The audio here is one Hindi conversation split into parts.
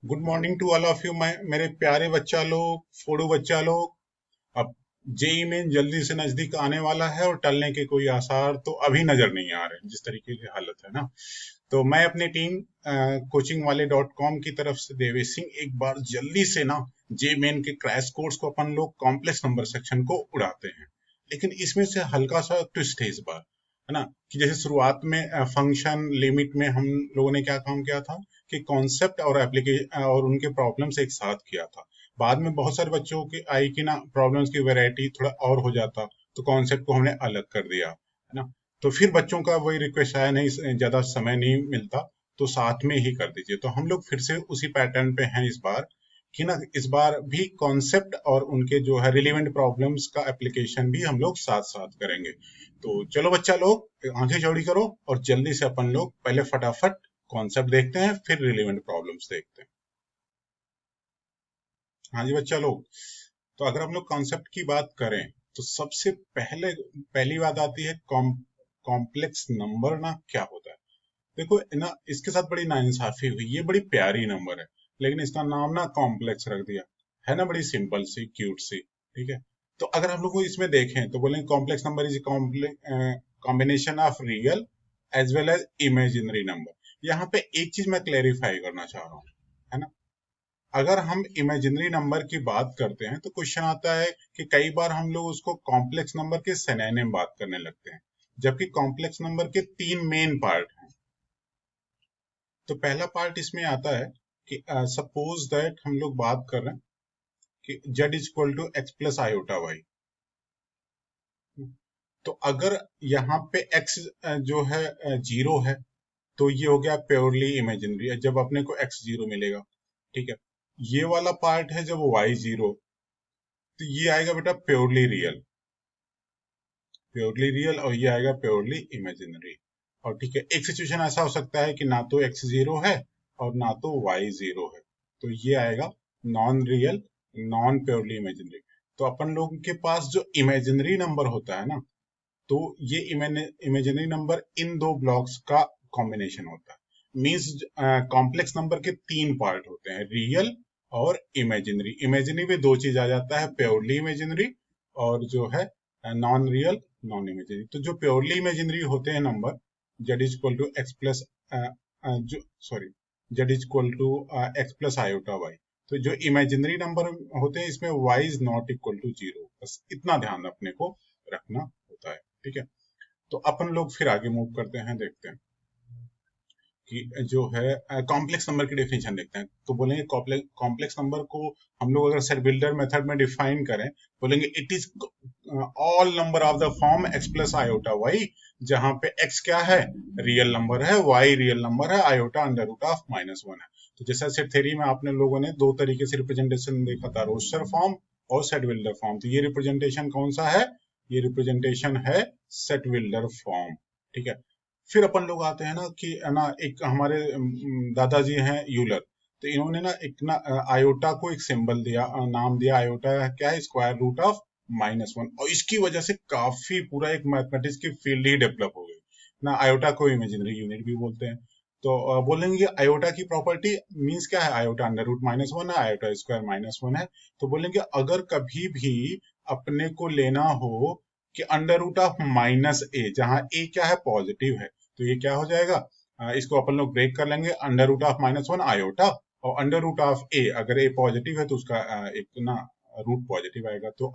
Good morning to all of you. मेरे प्यारे बच्चा लोग, फोड़ू बच्चा लोग। अब जेई मेन जल्दी से नजदीक आने वाला है और टलने के कोई आसार तो अभी नजर नहीं आ रहे, जिस तरीके की हालत है ना। तो मैं अपनी टीम कोचिंग वाले .com की तरफ से देवेश सिंह एक बार जल्दी से ना जे मेन के क्रैश कोर्स को अपन लोग कॉम्प्लेक्स नंबर सेक्शन को उड़ाते हैं। लेकिन इसमें से हल्का सा ट्विस्ट है इस बार, है ना। कि जैसे शुरुआत में फंक्शन लिमिट में हम लोगों ने क्या काम किया था कि कॉन्सेप्ट और एप्लीकेशन और उनके प्रॉब्लम्स एक साथ किया था। बाद में बहुत सारे बच्चों की आई कि ना प्रॉब्लम्स की वैरायटी थोड़ा और हो जाता, तो कॉन्सेप्ट को हमने अलग कर दिया, है ना। तो फिर बच्चों का वही रिक्वेस्ट आया, नहीं ज्यादा समय नहीं मिलता तो साथ में ही कर दीजिए। तो हम लोग फिर से उसी पैटर्न पे हैं इस बार, कि ना इस बार भी कॉन्सेप्ट और उनके जो है रिलेवेंट प्रॉब्लम्स का एप्लीकेशन भी हम लोग साथ साथ करेंगे। तो चलो बच्चा लोग, आंखें चौड़ी करो और जल्दी से अपन लोग पहले फटाफट कॉन्सेप्ट देखते हैं, फिर रिलेवेंट प्रॉब्लम्स देखते हैं। हाँ जी बच्चा लोग, तो अगर हम लोग कॉन्सेप्ट की बात करें तो सबसे पहली बात आती है कॉम्प्लेक्स नंबर ना क्या होता है। देखो ना, इसके साथ बड़ी नाइंसाफी हुई। ये बड़ी प्यारी नंबर है, लेकिन इसका नाम ना कॉम्प्लेक्स रख दिया है ना। बड़ी सिंपल सी, क्यूट सी, ठीक है। तो अगर हम लोग को इसमें देखें तो बोलेंगे complex number is combination of real as well as imaginary number. यहाँ पे एक चीज मैं क्लेरिफाई करना चाह रहा हूँ, है ना। अगर हम इमेजिनरी नंबर की बात करते हैं तो क्वेश्चन आता है कि कई बार हम लोग उसको कॉम्प्लेक्स नंबर के सिनोनिम बात करने लगते हैं, जबकि कॉम्प्लेक्स नंबर के तीन मेन पार्ट हैं। तो पहला पार्ट इसमें आता है कि सपोज दैट हम लोग बात कर रहे हैं कि z is equal to x plus iota Y. तो अगर यहाँ पे x जो है जीरो है, तो ये हो गया प्योरली इमेजिनरी, जब अपने को x जीरो मिलेगा, ठीक है। ये वाला पार्ट है जब y जीरो, तो ये आएगा बेटा प्योरली रियल और ये आएगा प्योरली इमेजिनरी। और ठीक है, एक सिचुएशन ऐसा हो सकता है कि ना तो x जीरो है और ना तो y जीरो है, तो ये आएगा non real, non purely imaginary. तो अपन लोगों के पास जो इमेजिनरी नंबर होता है ना, तो ये इमेजिनरी नंबर इन दो ब्लॉक्स का कॉम्बिनेशन होता है। मींस कॉम्प्लेक्स नंबर के तीन पार्ट होते हैं, रियल और इमेजिनरी। इमेजिनरी में दो चीज आ जाता है, प्योरली इमेजिनरी और जो है नॉन रियल, नॉन इमेजिनरी। तो जो प्योरली इमेजिनरी होते हैं number, Z is equal to x plus जो sorry Z is equal to x plus iota Y. तो जो इमेजिनरी नंबर होते हैं इसमें y is not equal to zero, बस इतना ध्यान अपने को रखना होता है, ठीक है। तो अपन लोग फिर आगे मूव करते हैं, देखते हैं कि जो है कॉम्प्लेक्स नंबर की डेफिनेशन देखते हैं। तो बोलेंगे कॉम्प्लेक्स नंबर को हम लोग अगर सेट बिल्डर मेथड में डिफाइन करें, बोलेंगे it is all number of the form x plus iota y, जहां पे x क्या है, रियल नंबर है, y रियल नंबर है, आयोटा अंडर रूट ऑफ -1 है। तो जैसा सेट थ्योरी में आपने लोगों ने दो तरीके से रिप्रेजेंटेशन देखा था, रोस्टर फॉर्म और सेट बिल्डर फॉर्म। तो ये रिप्रेजेंटेशन कौन सा है, ये रिप्रेजेंटेशन है सेट बिल्डर फॉर्म, ठीक है। फिर अपन लोग आते हैं ना कि है ना, एक हमारे दादाजी हैं यूलर। तो इन्होंने ना एक ना आयोटा को एक सिंबल दिया, नाम दिया आयोटा क्या है, स्क्वायर रूट ऑफ -1। और इसकी वजह से काफी पूरा एक मैथमेटिक्स की फील्ड ही डेवलप हो गई ना। आयोटा को इमेजिनरी यूनिट भी बोलते हैं। तो बोलेंगे आयोटा की प्रॉपर्टी मींस क्या है, आयोटा अंडर रूट -1 है, आयोटा स्क्वायर -1 है। तो बोलेंगे अगर कभी भी अपने को लेना हो कि अंडर रूट ऑफ -a, जहां a क्या है, पॉजिटिव है, तो ये क्या हो जाएगा, इसको अपन लोग ब्रेक कर लेंगे, अंडर रूट ऑफ -1 आयोटा, और अंडर रूट ऑफ ए, अगर ए पॉजिटिव है तो उसका एक ना रूट पॉजिटिव आएगा। तो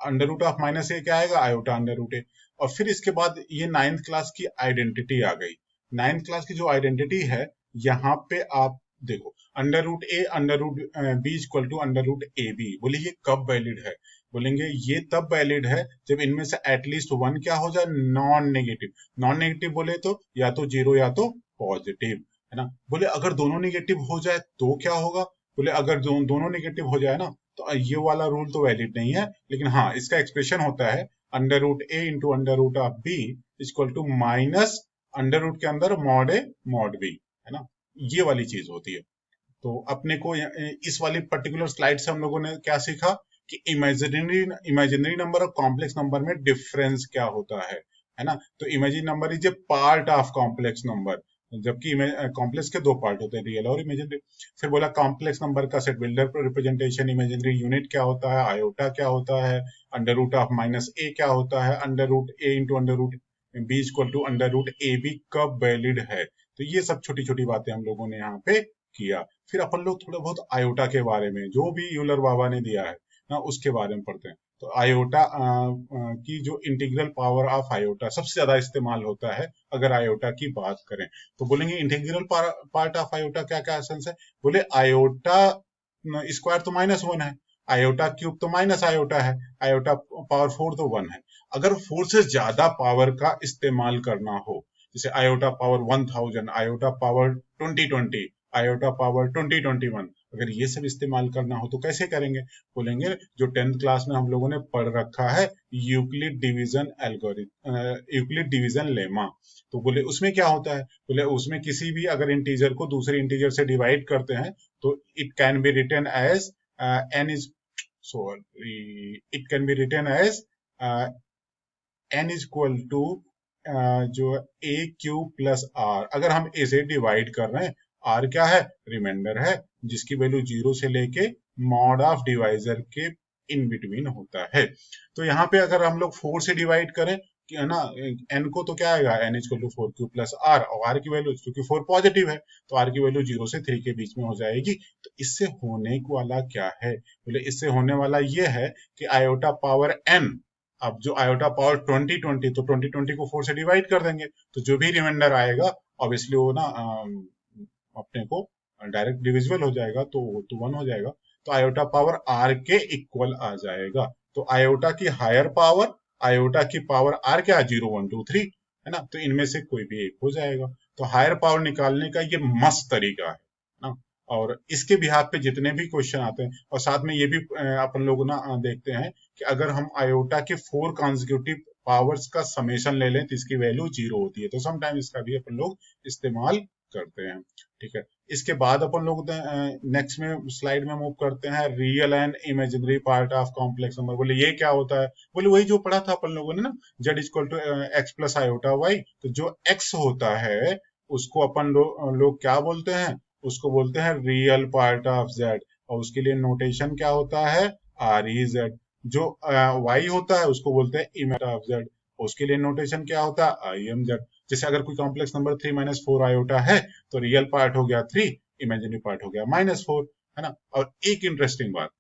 अंडर रूट ऑफ -a क्या आएगा, आयोटा अंडर रूट ए। और फिर इसके बाद ये 9th क्लास की आइडेंटिटी आ गई। 9th क्लास की जो आइडेंटिटी है, यहाँ पे आप देखो, under root a under root b equal to under root a b. बोले ये कब वैलिड है, बोलेंगे ये तब वैलिड है जब इनमें से एटलीस्ट वन क्या हो जाए, नॉन नेगेटिव। नॉन नेगेटिव बोले तो या तो जीरो या तो पॉजिटिव, है ना। बोले अगर दोनों नेगेटिव हो जाए तो क्या होगा, बोले अगर दोनों नेगेटिव हो जाए ना, तो ये वाला रूल तो वैलिड नहीं है। लेकिन हाँ, इसका एक्सप्रेशन होता है under root a into under root of b equal to minus under root के अंदर मॉड ए मॉड बी, है ना। ये वाली चीज होती है। तो अपने को इस वाली पर्टिकुलर स्लाइड से हम लोगों ने क्या सीखा कि इमेजिनरी नंबर और कॉम्प्लेक्स नंबर में डिफरेंस क्या होता है ना। तो imaginary number is a part of complex number, जबकि कॉम्प्लेक्स के दो पार्ट होते हैं, रियल और इमेजिनरी। फिर बोला कॉम्प्लेक्स नंबर का set builder representation, imaginary unit क्या होता है, आयोटा क्या होता है, under root of minus a क्या होता है, under root a into under root b equal to under root a b कब वैलिड है। तो ये सब छोटी छोटी बातें हम लोगों ने यहाँ पे किया। फिर अपन लोग थोड़ा बहुत आयोटा के बारे में, जो भी यूलर बाबा ने दिया है ना, उसके बारे में पढ़ते हैं। तो आयोटा की जो इंटीग्रल पावर ऑफ आयोटा सबसे ज्यादा इस्तेमाल होता है अगर आयोटा की बात करें। तो बोलेंगे इंटीग्रल पार्ट ऑफ आयोटा क्या क्या एसेंस है। बोले आयोटा स्क्वायर तो -1 है, आयोटा क्यूब तो माइनस आयोटा है, आयोटा पावर 4 तो 1 है। अगर 4 से ज्यादा पावर का इस्तेमाल करना हो, जैसे iota power 1000, iota power 2020, iota power 2021, अगर ये सब इस्तेमाल करना हो तो कैसे करेंगे। बोलेंगे जो 10th क्लास में हम लोगों ने पढ़ रखा है, Euclid division algorithm, Euclid division lemma. तो बोले उसमें क्या होता है। बोले उसमें किसी भी अगर इंटीजर को दूसरे इंटीजर से डिवाइड करते हैं तो it can be written as n is sorry it can be written as n is equal to जो a क्यूब प्लस r, अगर हम a से डिवाइड कर रहे हैं, r क्या है, रिमाइंडर है जिसकी वैल्यू 0 से लेके मॉड ऑफ डिवाइजर के इन बिटवीन होता है। तो यहाँ पे अगर हम लोग 4 से डिवाइड करें है ना, n को तो क्या आएगा, n equal to 4 cube plus r, और r की वैल्यू क्योंकि 4 पॉजिटिव है तो r की वैल्यू 0 से 3 के बीच में हो जाएगी। तो इससे होने वाला क्या है, बोले इससे होने वाला ये है कि आयोटा पावर n, अब जो आयोटा पावर 2020, तो 2020 को 4 से डिवाइड कर देंगे तो जो भी रिमाइंडर आएगा ऑब्वियसली वो ना अपने को डायरेक्ट डिविजिबल हो जाएगा, तो 1 हो जाएगा। तो आयोटा पावर r के इक्वल आ जाएगा। तो आयोटा की हायर पावर, आयोटा की पावर r क्या है, 0 1 2 3 है ना, तो इनमें से कोई भी एक हो जाएगा। तो हायर पावर निकालने का ये मस्त तरीका है ना। और इसके बिहाफ पे जितने भी क्वेश्चन आते हैं, और साथ में ये भी अपन लोग ना देखते हैं कि अगर हम आयोटा के 4 कॉन्जिक्यूटिव पावर्स का समेशन ले लें तो इसकी वैल्यू 0 होती है। तो समटाइम इसका भी अपन लोग इस्तेमाल करते हैं। ठीक है, इसके बाद अपन लोग नेक्स्ट में स्लाइड में मूव करते हैं, real and imaginary part of complex number. बोले ये क्या होता है, बोले वही जो पढ़ा था अपन लोगों ने ना, z equal to x plus iota Y. तो जो x होता है उसको अपन लोग क्या बोलते हैं, उसको बोलते हैं रियल पार्ट ऑफ z, और उसके लिए नोटेशन क्या होता है, आर ई जेड। जो y होता है उसको बोलते हैं इमेज ऑफ z, उसके लिए नोटेशन क्या होता है, आई एम जेड। जैसे अगर कोई कॉम्प्लेक्स नंबर 3 - 4 आयोटा है तो रियल पार्ट हो गया 3, इमेजिनरी पार्ट हो गया -4, है ना। और एक इंटरेस्टिंग बात,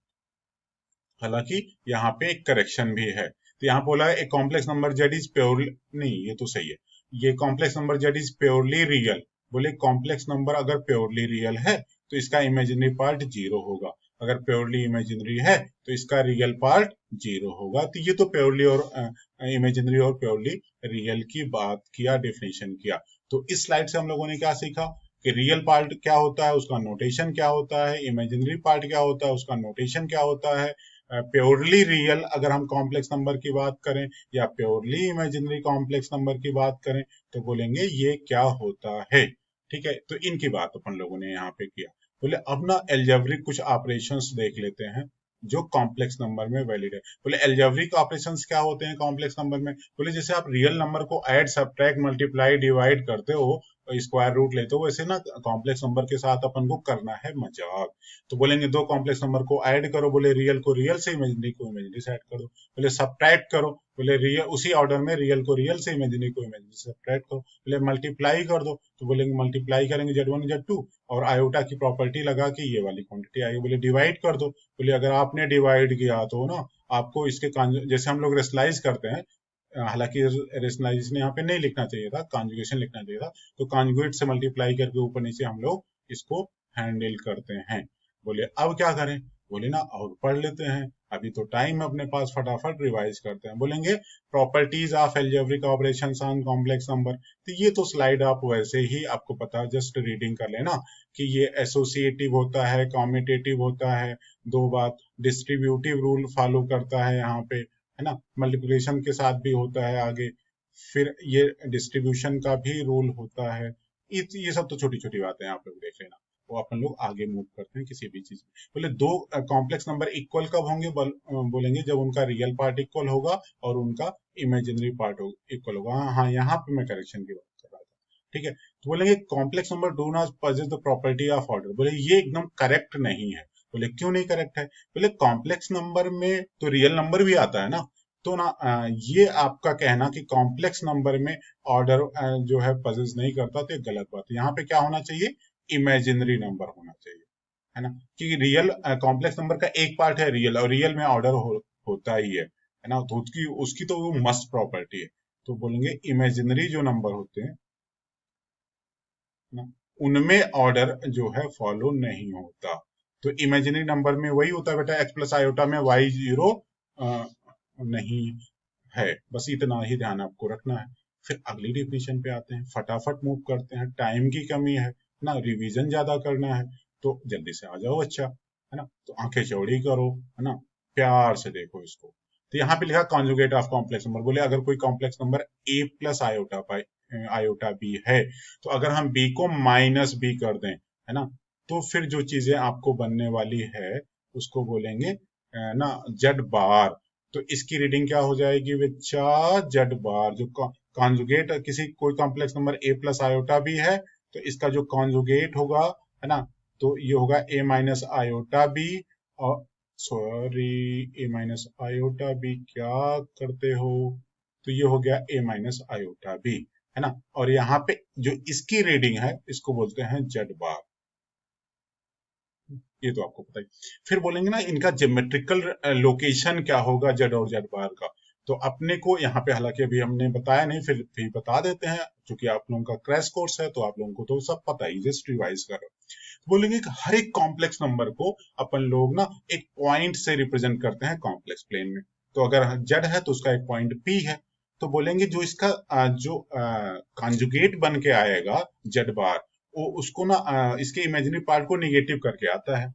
हालांकि यहाँ पे एक करेक्शन भी है। तो यहाँ बोला है एक complex number Z is purely, नहीं ये तो सही है, ये complex number Z is purely real. बोले कॉम्प्लेक्स नंबर अगर प्योरली रियल है तो इसका इमेजिनरी पार्ट 0 होगा, अगर प्योरली इमेजिनरी है तो इसका रियल पार्ट 0 होगा। तो ये तो प्योरली और इमेजिनरी और प्योरली रियल की बात किया, डेफिनेशन किया। तो इस स्लाइड से हम लोगों ने क्या सीखा कि रियल पार्ट क्या होता है, उसका नोटेशन क्या होता है, इमेजिनरी पार्ट क्या होता है, उसका नोटेशन क्या होता है, प्योरली रियल अगर हम कॉम्प्लेक्स नंबर की बात करें या प्योरली इमेजिनरी कॉम्प्लेक्स नंबर की बात करें तो बोलेंगे ये क्या होता है। ठीक है, तो इनकी बात अपन लोगों ने यहाँ पे किया। बोले अब ना एल्जेब्रिक कुछ ऑपरेशंस देख लेते हैं जो कॉम्प्लेक्स नंबर में वैलिड है। बोले एल्जेब्रिक ऑपरेशंस क्या होते हैं कॉम्प्लेक्स नंबर में। बोले जैसे आप रियल नंबर को ऐड सब्ट्रैक्ट मल्टीप्लाई डिवाइड करते हो, स्क्वायर रूट लेते हो, वैसे ना कॉम्प्लेक्स नंबर के साथ अपन को करना है मजाक। तो बोलेंगे दो कॉम्प्लेक्स नंबर को ऐड करो, बोले रियल को रियल से, इमेजिनरी को इमेजिनरी से ऐड करो। बोले सब्ट्रैक्ट करो, बोले रियल उसी ऑर्डर में रियल को रियल से, इमेजिनरी को इमेजिनरी से सब्ट्रैक्ट करो। बोले मल्टीप्लाई कर दो, तो बोलेंगे मल्टीप्लाई करेंगे z1 z2 और आयोटा की प्रॉपर्टी लगा के ये वाली क्वांटिटी आएगी। बोले डिवाइड कर दो, बोले अगर आपने डिवाइड किया तो ना आपको इसके जैसे हम लोग रेशनलाइज करते हैं, हालांकि रेशनलाइजेशन यहाँ पे नहीं लिखना चाहिए था, कॉन्जुगेशन लिखना चाहिए था। तो कॉन्जुगेट से मल्टीप्लाई करके ऊपर नीचे हम लोग इसको हैंडल करते हैं। बोले अब क्या करें, बोले ना और पढ़ लेते हैं, अभी तो टाइम है अपने पास, फटाफट रिवाइज करते हैं। बोलेंगे properties of algebraic operations on complex number. तो ये तो स्लाइड आप वैसे ही आपको पता, जस्ट रीडिंग कर लेना कि ये एसोसिएटिव होता है, कॉम्यूटेटिव होता है, दो बात डिस्ट्रीब्यूटिव रूल फॉलो करता है यहाँ पे, है ना, मल्टीप्लिकेशन के साथ भी होता है आगे, फिर ये डिस्ट्रीब्यूशन का भी रूल होता है। ये सब तो छोटी छोटी बातें हैं, आप लोग देख लेना। वो अपन लोग आगे मूव करते हैं किसी भी चीज में। बोले दो कॉम्प्लेक्स नंबर इक्वल कब होंगे, बोलेंगे जब उनका रियल पार्ट इक्वल होगा और उनका इमेजिनरी पार्ट इक्वल होगा। हाँ, यहाँ पे मैं करेक्शन की बात कर रहा था। ठीक है। तो बोलेंगे complex number do not possess the property of order, बोले ये एकदम करेक्ट नहीं है। बोले क्यों नहीं करेक्ट है? बोले कॉम्प्लेक्स नंबर में तो रियल नंबर भी आता है ना, तो ना ये आपका कहना कि कॉम्प्लेक्स नंबर में ऑर्डर जो है पजेस नहीं करता, तो ये गलत बात है। यहाँ पे क्या होना चाहिए? इमेजिनरी नंबर होना चाहिए, है ना। कि रियल कॉम्प्लेक्स नंबर का एक पार्ट है रियल, और रियल में ऑर्डर होता ही है ना। तो उसकी उसकी तो वो मस्ट प्रॉपर्टी है। तो बोलेंगे इमेजिनरी जो नंबर होते हैं ना, उनमें ऑर्डर जो है फॉलो नहीं होता। तो इमेजिनरी नंबर में वही होता है बेटा, एक्स प्लस आयोटा में वाई जीरो नहीं है। बस इतना ही ध्यान आपको रखना है। फिर अगली डिफिनेशन पे आते हैं, फटाफट मूव करते हैं, टाइम की कमी है ना, रिवीजन ज्यादा करना है, तो जल्दी से आ जाओ अच्छा, है ना। तो आंखें चौड़ी करो, है ना, प्यार से देखो इसको। तो यहाँ पे लिखा कॉन्जुगेट ऑफ कॉम्प्लेक्स नंबर, बोले अगर कोई complex number a plus iota pi iota b है, तो अगर हम बी को माइनस बी कर दें, है ना, तो फिर जो चीजें आपको बनने वाली है उसको बोलेंगे ना जेड बार। तो इसकी रीडिंग क्या हो जाएगी बच्चा? जेड बार। जो कॉन्जुगेट किसी कोई complex number a plus iota भी है, तो इसका जो कॉन्जुगेट होगा, है ना, तो ये होगा ए माइनस आयोटा बी। और सॉरी, ए माइनस आयोटा बी क्या करते हो? तो ये हो गया ए माइनस आयोटा बी, है ना। और यहाँ पे जो इसकी रीडिंग है इसको बोलते हैं जेड बार। ये तो आपको पता ही। फिर बोलेंगे ना इनका ज्योमेट्रिकल लोकेशन क्या होगा जेड और जेड बार का। तो अपने को यहाँ पे हालांकि अभी हमने बताया नहीं, फिर भी बता देते हैं, क्योंकि आप लोगों का क्रैश कोर्स है तो आप लोगों को तो सब पता ही, जस्ट रिवाइज करो। तो बोलेंगे कि हर एक कॉम्प्लेक्स नंबर को अपन लोग ना एक पॉइंट से रिप्रेजेंट करते हैं कॉम्प्लेक्स प्लेन में। तो अगर जेड है तो उसका एक पॉइंट पी है। तो बोलेंगे जो इसका जो कॉन्जुगेट बन के आएगा जेड बार, वो उसको ना इसके इमेजिनरी पार्ट को निगेटिव करके आता है।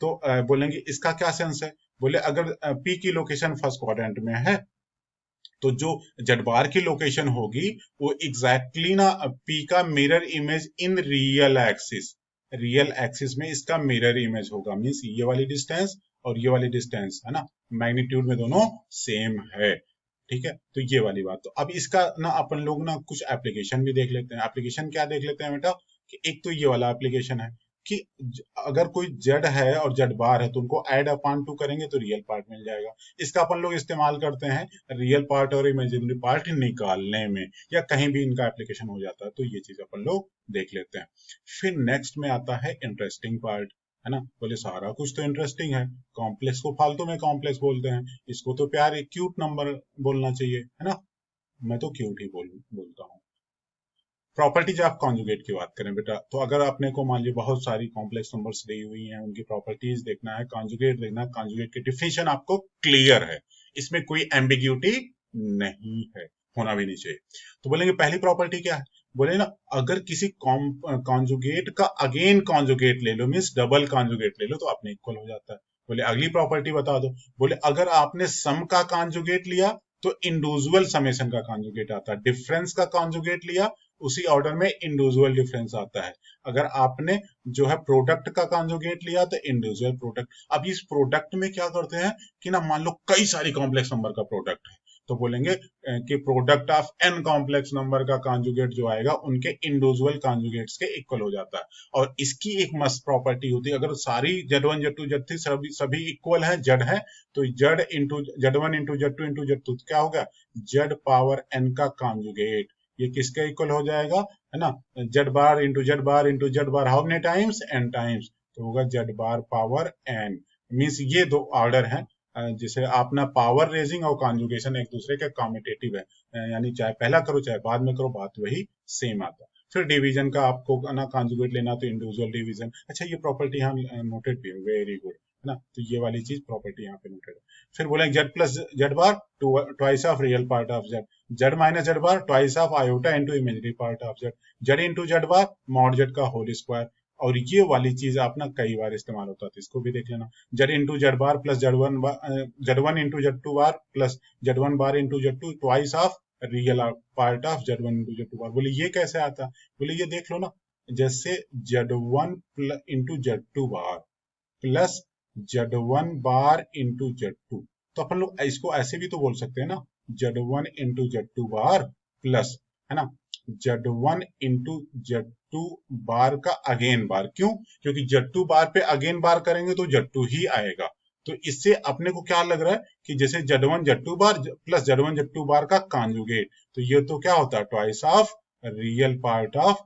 तो बोलेंगे इसका क्या सेंस है? बोले अगर पी की लोकेशन फर्स्ट क्वाड्रेंट में है, तो जो जेड बार की लोकेशन होगी वो एग्जैक्टली ना पी का mirror image in real axis. Real axis में इसका मिरर इमेज होगा, मीन्स ये वाली डिस्टेंस और ये वाली डिस्टेंस, है ना, मैग्नीट्यूड में दोनों सेम है। ठीक है, तो ये वाली बात। तो अब इसका ना अपन लोग ना कुछ एप्लीकेशन भी देख लेते हैं। एप्लीकेशन क्या देख लेते हैं बेटा? कि एक तो ये वाला एप्लीकेशन है कि अगर कोई जेड है और जेड बार है, तो उनको ऐड अपॉन टू करेंगे तो रियल पार्ट मिल जाएगा। इसका अपन लोग इस्तेमाल करते हैं रियल पार्ट और इमेजिनरी पार्ट निकालने में, या कहीं भी इनका एप्लीकेशन हो जाता है, तो ये चीज अपन लोग देख लेते हैं। फिर नेक्स्ट में आता है इंटरेस्टिंग पार्ट, है ना। बोले सारा कुछ तो इंटरेस्टिंग है, कॉम्प्लेक्स को फालतू में कॉम्प्लेक्स बोलते हैं, इसको तो प्यार एक क्यूट नंबर बोलना चाहिए, है ना। मैं तो क्यूट ही बोलता हूँ। प्रॉपर्टीज ऑफ कॉन्जुगेट की बात करें बेटा, तो अगर आपने को मान ली बहुत सारी कॉम्प्लेक्स नंबर्स दी हुई हैं, उनकी प्रॉपर्टीज देखना है, कॉन्जुगेट देखना है, कॉन्जुगेट की डिफिनेशन आपको क्लियर है, इसमें कोई एम्बिग्यूटी नहीं है, होना भी नहीं चाहिए। तो बोलेंगे पहली प्रॉपर्टी क्या है? बोले ना अगर किसी कॉन्जुगेट का अगेन कॉन्जुगेट ले लो, मीन्स डबल कॉन्जुगेट ले लो, तो आपने इक्वल हो जाता है। बोले अगली प्रॉपर्टी बता दो। बोले अगर आपने सम का कॉन्जुगेट लिया तो इंडिविजुअल समेशन का कॉन्जुगेट आता है, डिफरेंस का कॉन्जुगेट लिया उसी ऑर्डर में इंडिविजुअल डिफरेंस आता है। अगर आपने जो है प्रोडक्ट का कॉन्जुगेट लिया तो इंडिविजुअल प्रोडक्ट। अब इस प्रोडक्ट में क्या करते हैं कि ना मान लो कई सारी कॉम्प्लेक्स नंबर का प्रोडक्ट है, तो बोलेंगे कि product of an complex number का कॉन्जुगेट जो आएगा उनके इंडिविजुअल कॉन्जुगेट्स के इक्वल हो जाता है। और इसकी एक मस्त प्रॉपर्टी होती है, अगर सारी जेड1 जेड2 जेड3 सभी इक्वल है, जेड है, तो z into z one into z two into z two क्या होगा? जेड पावर एन का कॉन्जुगेट। ये किसके इक्वल हो जाएगा? है ना, z bar into Z bar into Z bar, how many times? N times, तो होगा z bar power n. Means ये दो ऑर्डर हैं जिसे आप ना पावर रेजिंग और कॉन्जुगेशन एक दूसरे के कॉम्पिटेटिव है, यानी चाहे पहला करो चाहे बाद में करो, बात वही सेम आता है। फिर डिवीजन का आपको ना कॉन्जुगेट लेना तो इंडिविजुअल डिवीजन। अच्छा, ये प्रॉपर्टी यहाँ नोटेड भी है, वेरी गुड, है ना। तो ये वाली चीज प्रॉपर्टी यहाँ पे नोटेड है। फिर बोले Z plus Z bar twice of real part of Z, Z minus Z bar twice of iota into imaginary part of Z, Z into Z bar mod Z का होल स्क्वायर। और ये वाली चीज आप ना कई बार इस्तेमाल होता है, तो इसको भी देख लेना। Z into Z bar plus Z one into Z two bar plus Z one bar into Z two twice of real part of Z one into Z two bar. बोले ये कैसे आता? बोले ये देख लो ना, जैसे z one into Z two bar plus Z one bar into Z two, तो अपन लोग इसको ऐसे भी तो बोल सकते हैं ना, z one into Z two bar plus, है ना, Z1 इंटू Z2 बार का अगेन बार। क्यों? क्योंकि Z2 बार पे अगेन बार करेंगे तो Z2 ही आएगा। तो इससे अपने को क्या लग रहा है कि जैसे Z1 Z2 बार प्लस Z1 Z2 बार का कॉन्जुगेट, तो ये तो क्या होता है, twice of real part of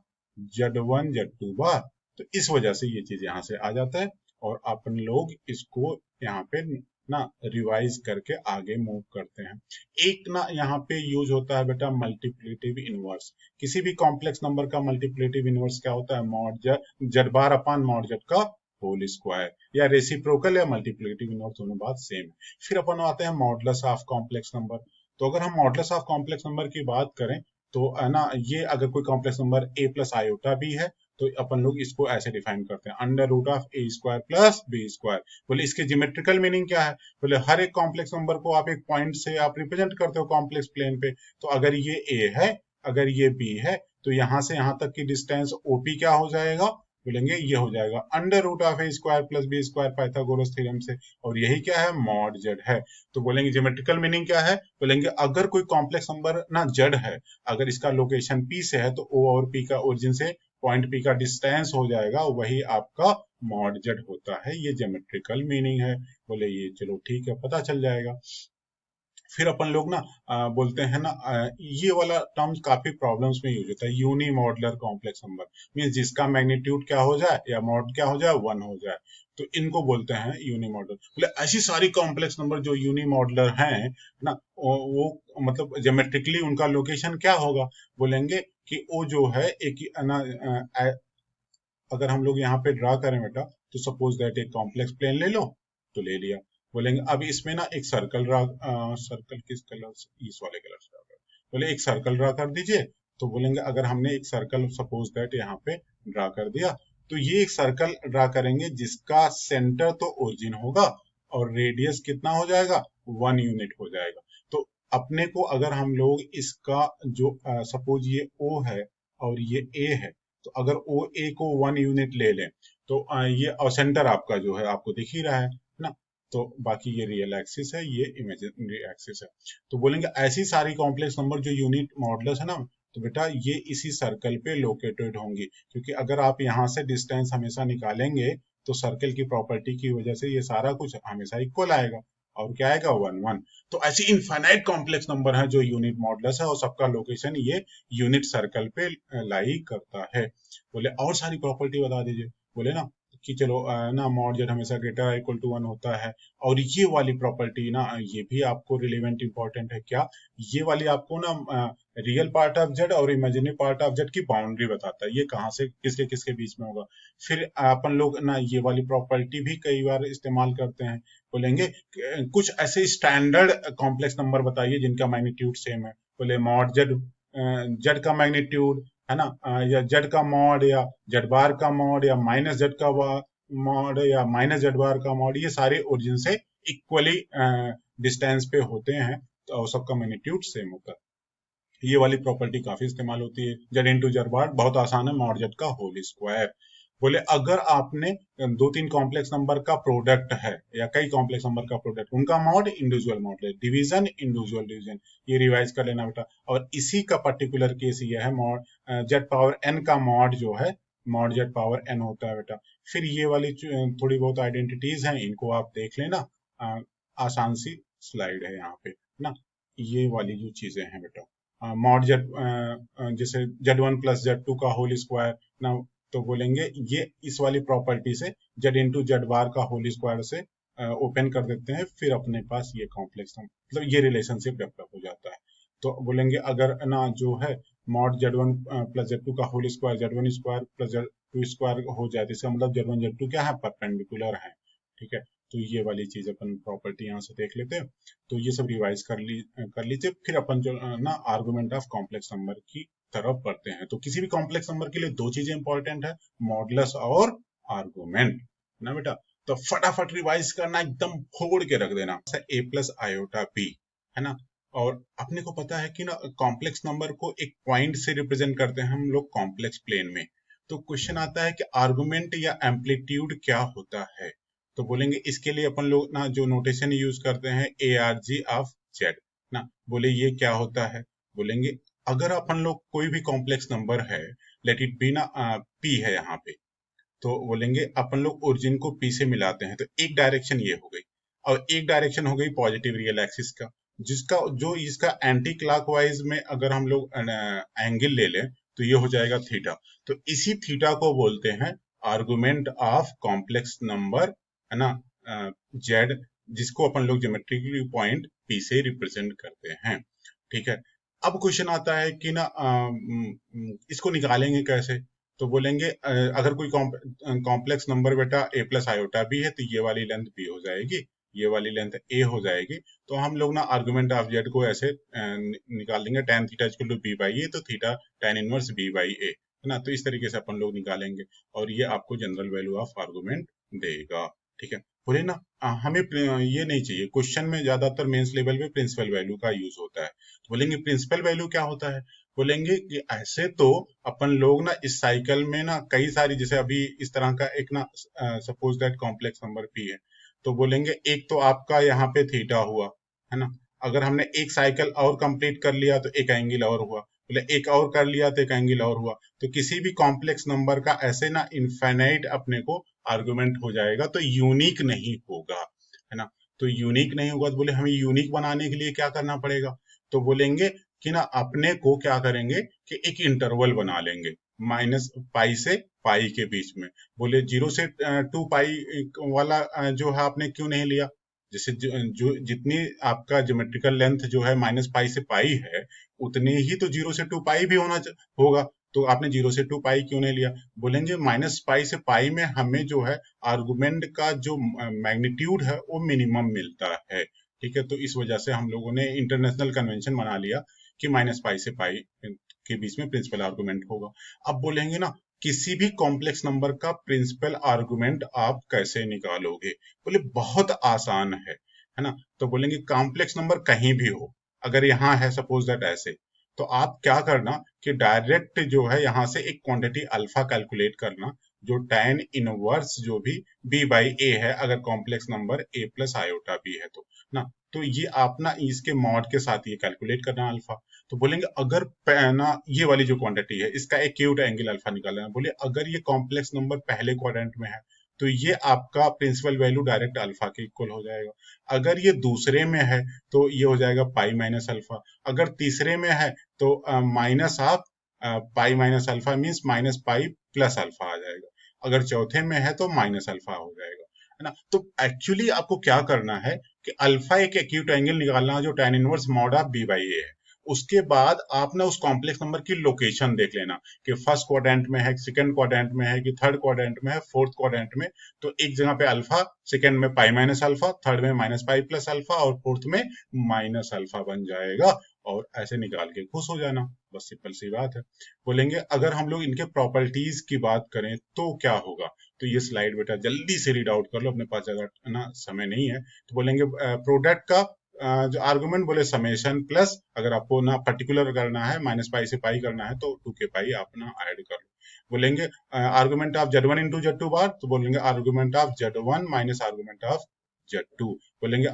Z1 Z2 बार। तो इस वजह से ये चीज यहाँ से आ जाता है और अपन लोग इसको यहाँ पे ना रिवाइज करके आगे मूव करते हैं। एक ना यहाँ पे यूज होता है बेटा मल्टीप्लिकेटिव इनवर्स। किसी भी कॉम्प्लेक्स नंबर का मल्टीप्लिकेटिव इनवर्स क्या होता है, मॉड जेड बार अपान मॉड जेड का होल स्क्वायर, या रेसिप्रोकल या मल्टीप्लिकेटिव इनवर्स, दोनों बात सेम है। फिर अपन आते हैं मॉडुलस ऑफ कॉम्प्लेक्स नंबर। तो अगर हम मॉडुलस ऑफ कॉम्प्लेक्स नंबर की बात करें तो है ना, ये अगर कोई complex number a plus iota भी है तो अपन लोग इसको ऐसे डिफाइन करते हैं, under root of a square plus b square. बोले इसके ज्योमेट्रिकल मीनिंग क्या है, बोले हर एक कॉम्प्लेक्स नंबर को आप एक पॉइंट से आप रिप्रेजेंट करते हो कॉम्प्लेक्स प्लेन पे। तो अगर ये a है, अगर ये b है, तो यहां से यहां तक की डिस्टेंस OP क्या हो जाएगा, बोलेंगे ये हो जाएगा under root of a square plus b square Pythagoras theorem से। और यही क्या है, मॉड जेड है। तो बोलेंगे ज्योमेट्रिकल मीनिंग क्या है, बोलेंगे अगर कोई कॉम्प्लेक्स नंबर ना जेड है, अगर इसका लोकेशन P से है तो O और P का ओरिजिन से पॉइंट P का डिस्टेंस हो जाएगा, वही आपका मॉड जेड होता है। ये ज्योमेट्रिकल मीनिंग है। बोले ये चलो ठीक है, पता चल जाएगा। फिर अपन लोग ना बोलते हैं ना, ये वाला टर्म काफी प्रॉब्लम्स में यूज होता है, unimodular complex number. Means जिसका मैग्नीट्यूड क्या हो जाए या मॉड क्या हो जाए, 1 हो जाए, तो इनको बोलते हैं यूनी मॉडुलर। बोले ऐसी सारी कॉम्प्लेक्स नंबर जो यूनी मॉडुलर हैं ना, वो मतलब ज्योमेट्रिकली उनका लोकेशन क्या होगा, बोलेंगे कि वो जो है एक ना, अगर हम लोग यहाँ पे ड्रा करें बेटा, तो सपोज दैट एक कॉम्प्लेक्स प्लेन ले लो, तो ले लिया। बोलेंगे अब इसमें ना एक सर्कल ड्रा, सर्कल किस कलर से, इस वाले कलर से ड्रा कर, बोले एक सर्कल ड्रा कर दीजिए। तो बोलेंगे अगर हमने एक सर्कल सपोज दैट यहाँ पे ड्रा कर दिया, तो ये एक सर्कल ड्रा करेंगे जिसका सेंटर तो ओरिजिन होगा और रेडियस कितना हो जाएगा, 1 यूनिट हो जाएगा। तो अपने को अगर हम लोग इसका जो सपोज ये O है और ये A है, तो अगर ओ ए को 1 यूनिट ले लें तो ये और सेंटर आपका जो है आपको दिख ही रहा है ना, तो बाकी ये रियल एक्सिस है, ये इमेजिनरी एक्सिस है। तो बोलेंगे ऐसी सारी कॉम्प्लेक्स नंबर जो यूनिट मॉडुलस है ना, तो बेटा ये इसी सर्कल पे लोकेटेड होंगी, क्योंकि अगर आप यहाँ से डिस्टेंस हमेशा निकालेंगे तो सर्कल की प्रॉपर्टी की वजह से ये सारा कुछ हमेशा इक्वल आएगा, और क्या आएगा, 1 1। तो ऐसी इनफाइनाइट कॉम्प्लेक्स नंबर है जो यूनिट मॉडुलस है और सबका लोकेशन ये यूनिट सर्कल पे लाई करता है। बोले और सारी प्रॉपर्टी बता दीजिए। बोले ना कि चलो ना मॉड जेड हमेशा ग्रेटर इक्वल टू 1 होता है, और ये वाली प्रॉपर्टी ना ये भी आपको रिलेवेंट इंपॉर्टेंट है। क्या? ये वाली आपको ना रियल पार्ट ऑफ जेड और इमेजिनरी पार्ट ऑफ जेड की बाउंड्री बताता है, ये कहाँ से किसके किसके बीच में होगा। फिर अपन लोग ना ये वाली प्रॉपर्टी भी कई बार इस्तेमाल करते हैं। बोलेंगे कुछ ऐसे स्टैंडर्ड कॉम्प्लेक्स नंबर बताइए जिनका मैग्नीट्यूड सेम है। बोले मॉड जेड, जेड का मैग्नीट्यूड है ना, या जेड का मॉड या जेड बार का मॉड या माइनस जेड का मॉड या माइनस जेड बार का मॉड, ये सारे ओरिजिन से इक्वली डिस्टेंस पे होते हैं, तो सबका मैग्नीट्यूड सेम होता है। ये वाली प्रॉपर्टी काफी इस्तेमाल होती है। जेड इंटू जेड बार बहुत आसान है, मॉड जेड का होल स्क्वायर। बोले अगर आपने दो तीन कॉम्प्लेक्स नंबर का प्रोडक्ट है या कई कॉम्प्लेक्स नंबर का प्रोडक्ट, उनका मॉड इंडिविजुअल मॉड है, डिवीजन इंडिविजुअल डिवीजन, ये रिवाइज कर लेना बेटा। और इसी का पर्टिकुलर केस ये है, मॉड जेड पावर एन का मॉड जो है मॉड जेड पावर एन होता है बेटा। फिर ये वाली थोड़ी बहुत आइडेंटिटीज हैं, इनको आप देख लेना, आसान सी स्लाइड है यहाँ पे ना। ये वाली जो चीजें हैं बेटा, मॉड जेड जैसे Z1 प्लस Z2 का होल स्क्वायर ना, तो बोलेंगे ये इस वाली प्रॉपर्टी से जेड इंटू जेड बार का होल स्क्वायर से ओपन कर देते हैं, फिर अपने पास ये कॉम्प्लेक्स मतलब ये रिलेशनशिप डेवलप हो जाता है। तो बोलेंगे अगर ना जो है मॉड Z1 प्लस Z2 का whole square Z1 square plus Z2 square हो जाए, तो इसका मतलब Z1 Z2 क्या है, परपेंडिकुलर है। ठीक है, तो ये वाली चीज अपन प्रॉपर्टी यहाँ से देख लेते हैं। तो ये सब रिवाइज कर लीजिए। फिर अपन जो ना आर्गुमेंट ऑफ कॉम्प्लेक्स नंबर की तरफ बढ़ते हैं। तो किसी भी कॉम्प्लेक्स नंबर के लिए दो चीजें इंपॉर्टेंट है, मॉडुलस और आर्गुमेंट ना बेटा। तो फटाफट रिवाइज करना, एकदम फोड़ के रख देना। ए प्लस आयोटा बी है ना, और अपने को पता है कि ना कॉम्प्लेक्स नंबर को एक पॉइंट से रिप्रेजेंट करते हैं हम लोग कॉम्प्लेक्स प्लेन में। तो क्वेश्चन आता है कि आर्गुमेंट या एम्पलीट्यूड क्या होता है। तो बोलेंगे इसके लिए अपन लोग ना जो नोटेशन यूज करते हैं ARG ऑफ जेड ना, बोले ये क्या होता है। बोलेंगे अगर अपन लोग कोई भी कॉम्प्लेक्स नंबर है, लेट इट बी ना पी है यहाँ पे, तो बोलेंगे अपन लोग ओरिजिन को पी से मिलाते हैं, तो एक डायरेक्शन ये हो गई और एक डायरेक्शन हो गई पॉजिटिव रियल एक्सिस का, जिसका जो इसका एंटी क्लॉकवाइज में अगर हम लोग एंगल ले लें तो ये हो जाएगा थीटा। तो इसी थीटा को बोलते हैं आर्गुमेंट ऑफ कॉम्प्लेक्स नंबर, है ना, जेड, जिसको अपन लोग ज्योमेट्रिकली पॉइंट पी से रिप्रेजेंट करते हैं। ठीक है। अब क्वेश्चन आता है कि ना इसको निकालेंगे कैसे। तो बोलेंगे अगर कोई कॉम्प्लेक्स नंबर बेटा ए प्लस आयोटा बी है, तो ये वाली लेंथ बी हो जाएगी, ये वाली लेंथ ए हो जाएगी। तो हम लोग ना आर्गुमेंट ऑफ जेड को ऐसे निकाल देंगे, tan theta equal to B by A, तो theta tan inverse B by A, है ना। तो इस तरीके से अपन लोग निकालेंगे और ये आपको जनरल वैल्यू ऑफ आर्गुमेंट देगा। ठीक है। बोले ना हमें ये नहीं चाहिए, क्वेश्चन में ज्यादातर मेंस लेवल पे प्रिंसिपल वैल्यू का यूज होता है। तो बोलेंगे प्रिंसिपल वैल्यू क्या होता है। बोलेंगे कि ऐसे तो अपन लोग ना इस साइकिल में ना कई सारी, जैसे अभी इस तरह का एक ना suppose that complex number P है, तो बोलेंगे एक तो आपका यहाँ पे थीटा हुआ, है ना। अगर हमने एक साइकिल और कंप्लीट कर लिया तो एक एंगल और हुआ, बोले एक और कर लिया तो एक एंगल और हुआ। तो किसी भी कॉम्प्लेक्स नंबर का ऐसे ना इनफाइनाइट अपने को आर्गुमेंट हो जाएगा, तो यूनिक नहीं होगा, है ना। तो यूनिक नहीं होगा, तो बोले हमें यूनिक बनाने के लिए क्या करना पड़ेगा। तो बोलेंगे कि ना अपने को क्या करेंगे कि एक इंटरवल बना लेंगे माइनस पाई से पाई के बीच में। बोले 0 से 2 पाई वाला जो है आपने क्यों नहीं लिया। जैसे जो जितनी आपका ज्योमेट्रिकल लेंथ जो है माइनस पाई से पाई है, उतनी ही तो 0 से 2 पाई भी होगा। तो आपने 0 से 2 पाई क्यों नहीं लिया। बोलेंगे माइनस पाई से पाई में हमें जो है आर्गुमेंट का जो मैग्नीट्यूड है वो मिनिमम मिलता है। ठीक है। तो इस वजह से हम लोगों ने इंटरनेशनल कन्वेंशन बना लिया कि माइनस पाई से पाई के बीच में प्रिंसिपल आर्गुमेंट होगा। अब बोलेंगे ना किसी भी कॉम्प्लेक्स नंबर का प्रिंसिपल आर्गुमेंट आप कैसे निकालोगे। बोले बहुत आसान है ना। तो बोलेंगे कॉम्प्लेक्स नंबर कहीं भी हो, अगर यहाँ है सपोज दैट ऐसे, तो आप क्या करना कि डायरेक्ट जो है यहाँ से एक क्वांटिटी अल्फा कैलकुलेट करना, जो tan इनवर्स जो भी b बाई ए है, अगर complex number a plus iota b है तो ना। तो ये आप ना इसके मॉड के साथ ये कैलकुलेट करना अल्फा। तो बोलेंगे अगर ना ये वाली जो क्वांटिटी है इसका एक्यूट एंगल अल्फा निकालना है, बोले अगर ये कॉम्प्लेक्स नंबर पहले क्वाड्रेंट में है तो ये आपका प्रिंसिपल वैल्यू डायरेक्ट अल्फा के इक्वल हो जाएगा। अगर ये दूसरे में है तो ये हो जाएगा पाई माइनस अल्फा। अगर तीसरे में है तो minus of pi minus alpha means minus pi plus alpha आ जाएगा। अगर चौथे में है तो माइनस अल्फा हो जाएगा, है ना। तो एक्चुअली आपको क्या करना है कि अल्फा एक एक्यूट एंगल निकालना है जो tan inverse mod of B by A है। उसके बाद आप ना उस कॉम्प्लेक्स नंबर की लोकेशन देख लेना कि फर्स्ट क्वाड्रेंट में है, सेकंड क्वाड्रेंट में है, कि थर्ड क्वाड्रेंट में है, फोर्थ क्वाड्रेंट में। तो एक जगह पे अल्फा, सेकंड में पाई माइनस अल्फा, थर्ड में माइनस पाई प्लस अल्फा और फोर्थ में माइनस अल्फा बन जाएगा। और ऐसे निकाल के खुश हो जाना, बस सिंपल सी बात है। बोलेंगे अगर हम लोग इनके प्रॉपर्टीज की बात करें तो क्या होगा। तो ये स्लाइड बेटा जल्दी से रीड आउट कर लो, अपने पास ज्यादा ना समय नहीं है। तो बोलेंगे प्रोडक्ट का जो आर्गुमेंट बोले समेशन प्लस, अगर आपको ना पर्टिकुलर करना है माइनस पाई से पाई करना है तो 2 के पाई आप ना ऐड कर लो। बोलेंगे argument of Z one into Z two bar, तो बोलेंगे argument of Z one minus argument of Z two. बोलेंगे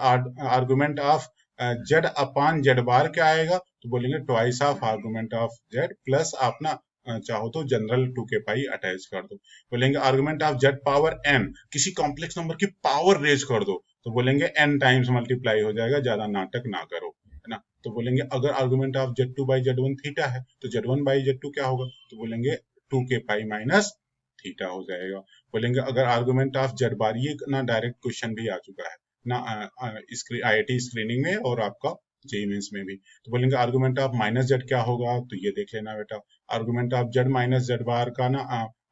argument of Z upon Z bar क्या आएगा, तो बोलेंगे twice of argument of Z plus आप ना चाहो तो जनरल 2 के पाई अटैच कर दो। बोलेंगे argument of z power n, किसी कॉम्प्लेक्स नंबर की पावर रेज कर दो, तो बोलेंगे n टाइम्स मल्टीप्लाई हो जाएगा, ज्यादा नाटक ना करो, है ना। तो बोलेंगे अगर argument of Z two by z one theta है तो z one by z two क्या होगा, तो बोलेंगे 2 के पाई माइनस थीटा हो जाएगा। बोलेंगे अगर आर्गुमेंट ऑफ जेड बार, ये ना डायरेक्ट क्वेश्चन भी आ चुका है ना IIT स्क्रीनिंग में और आपका जेईई मेंस में भी। तो बोलेंगे आर्गुमेंट ऑफ माइनस जेड क्या होगा, तो ये देख लेना बेटा। Argument of Z minus Z bar का ना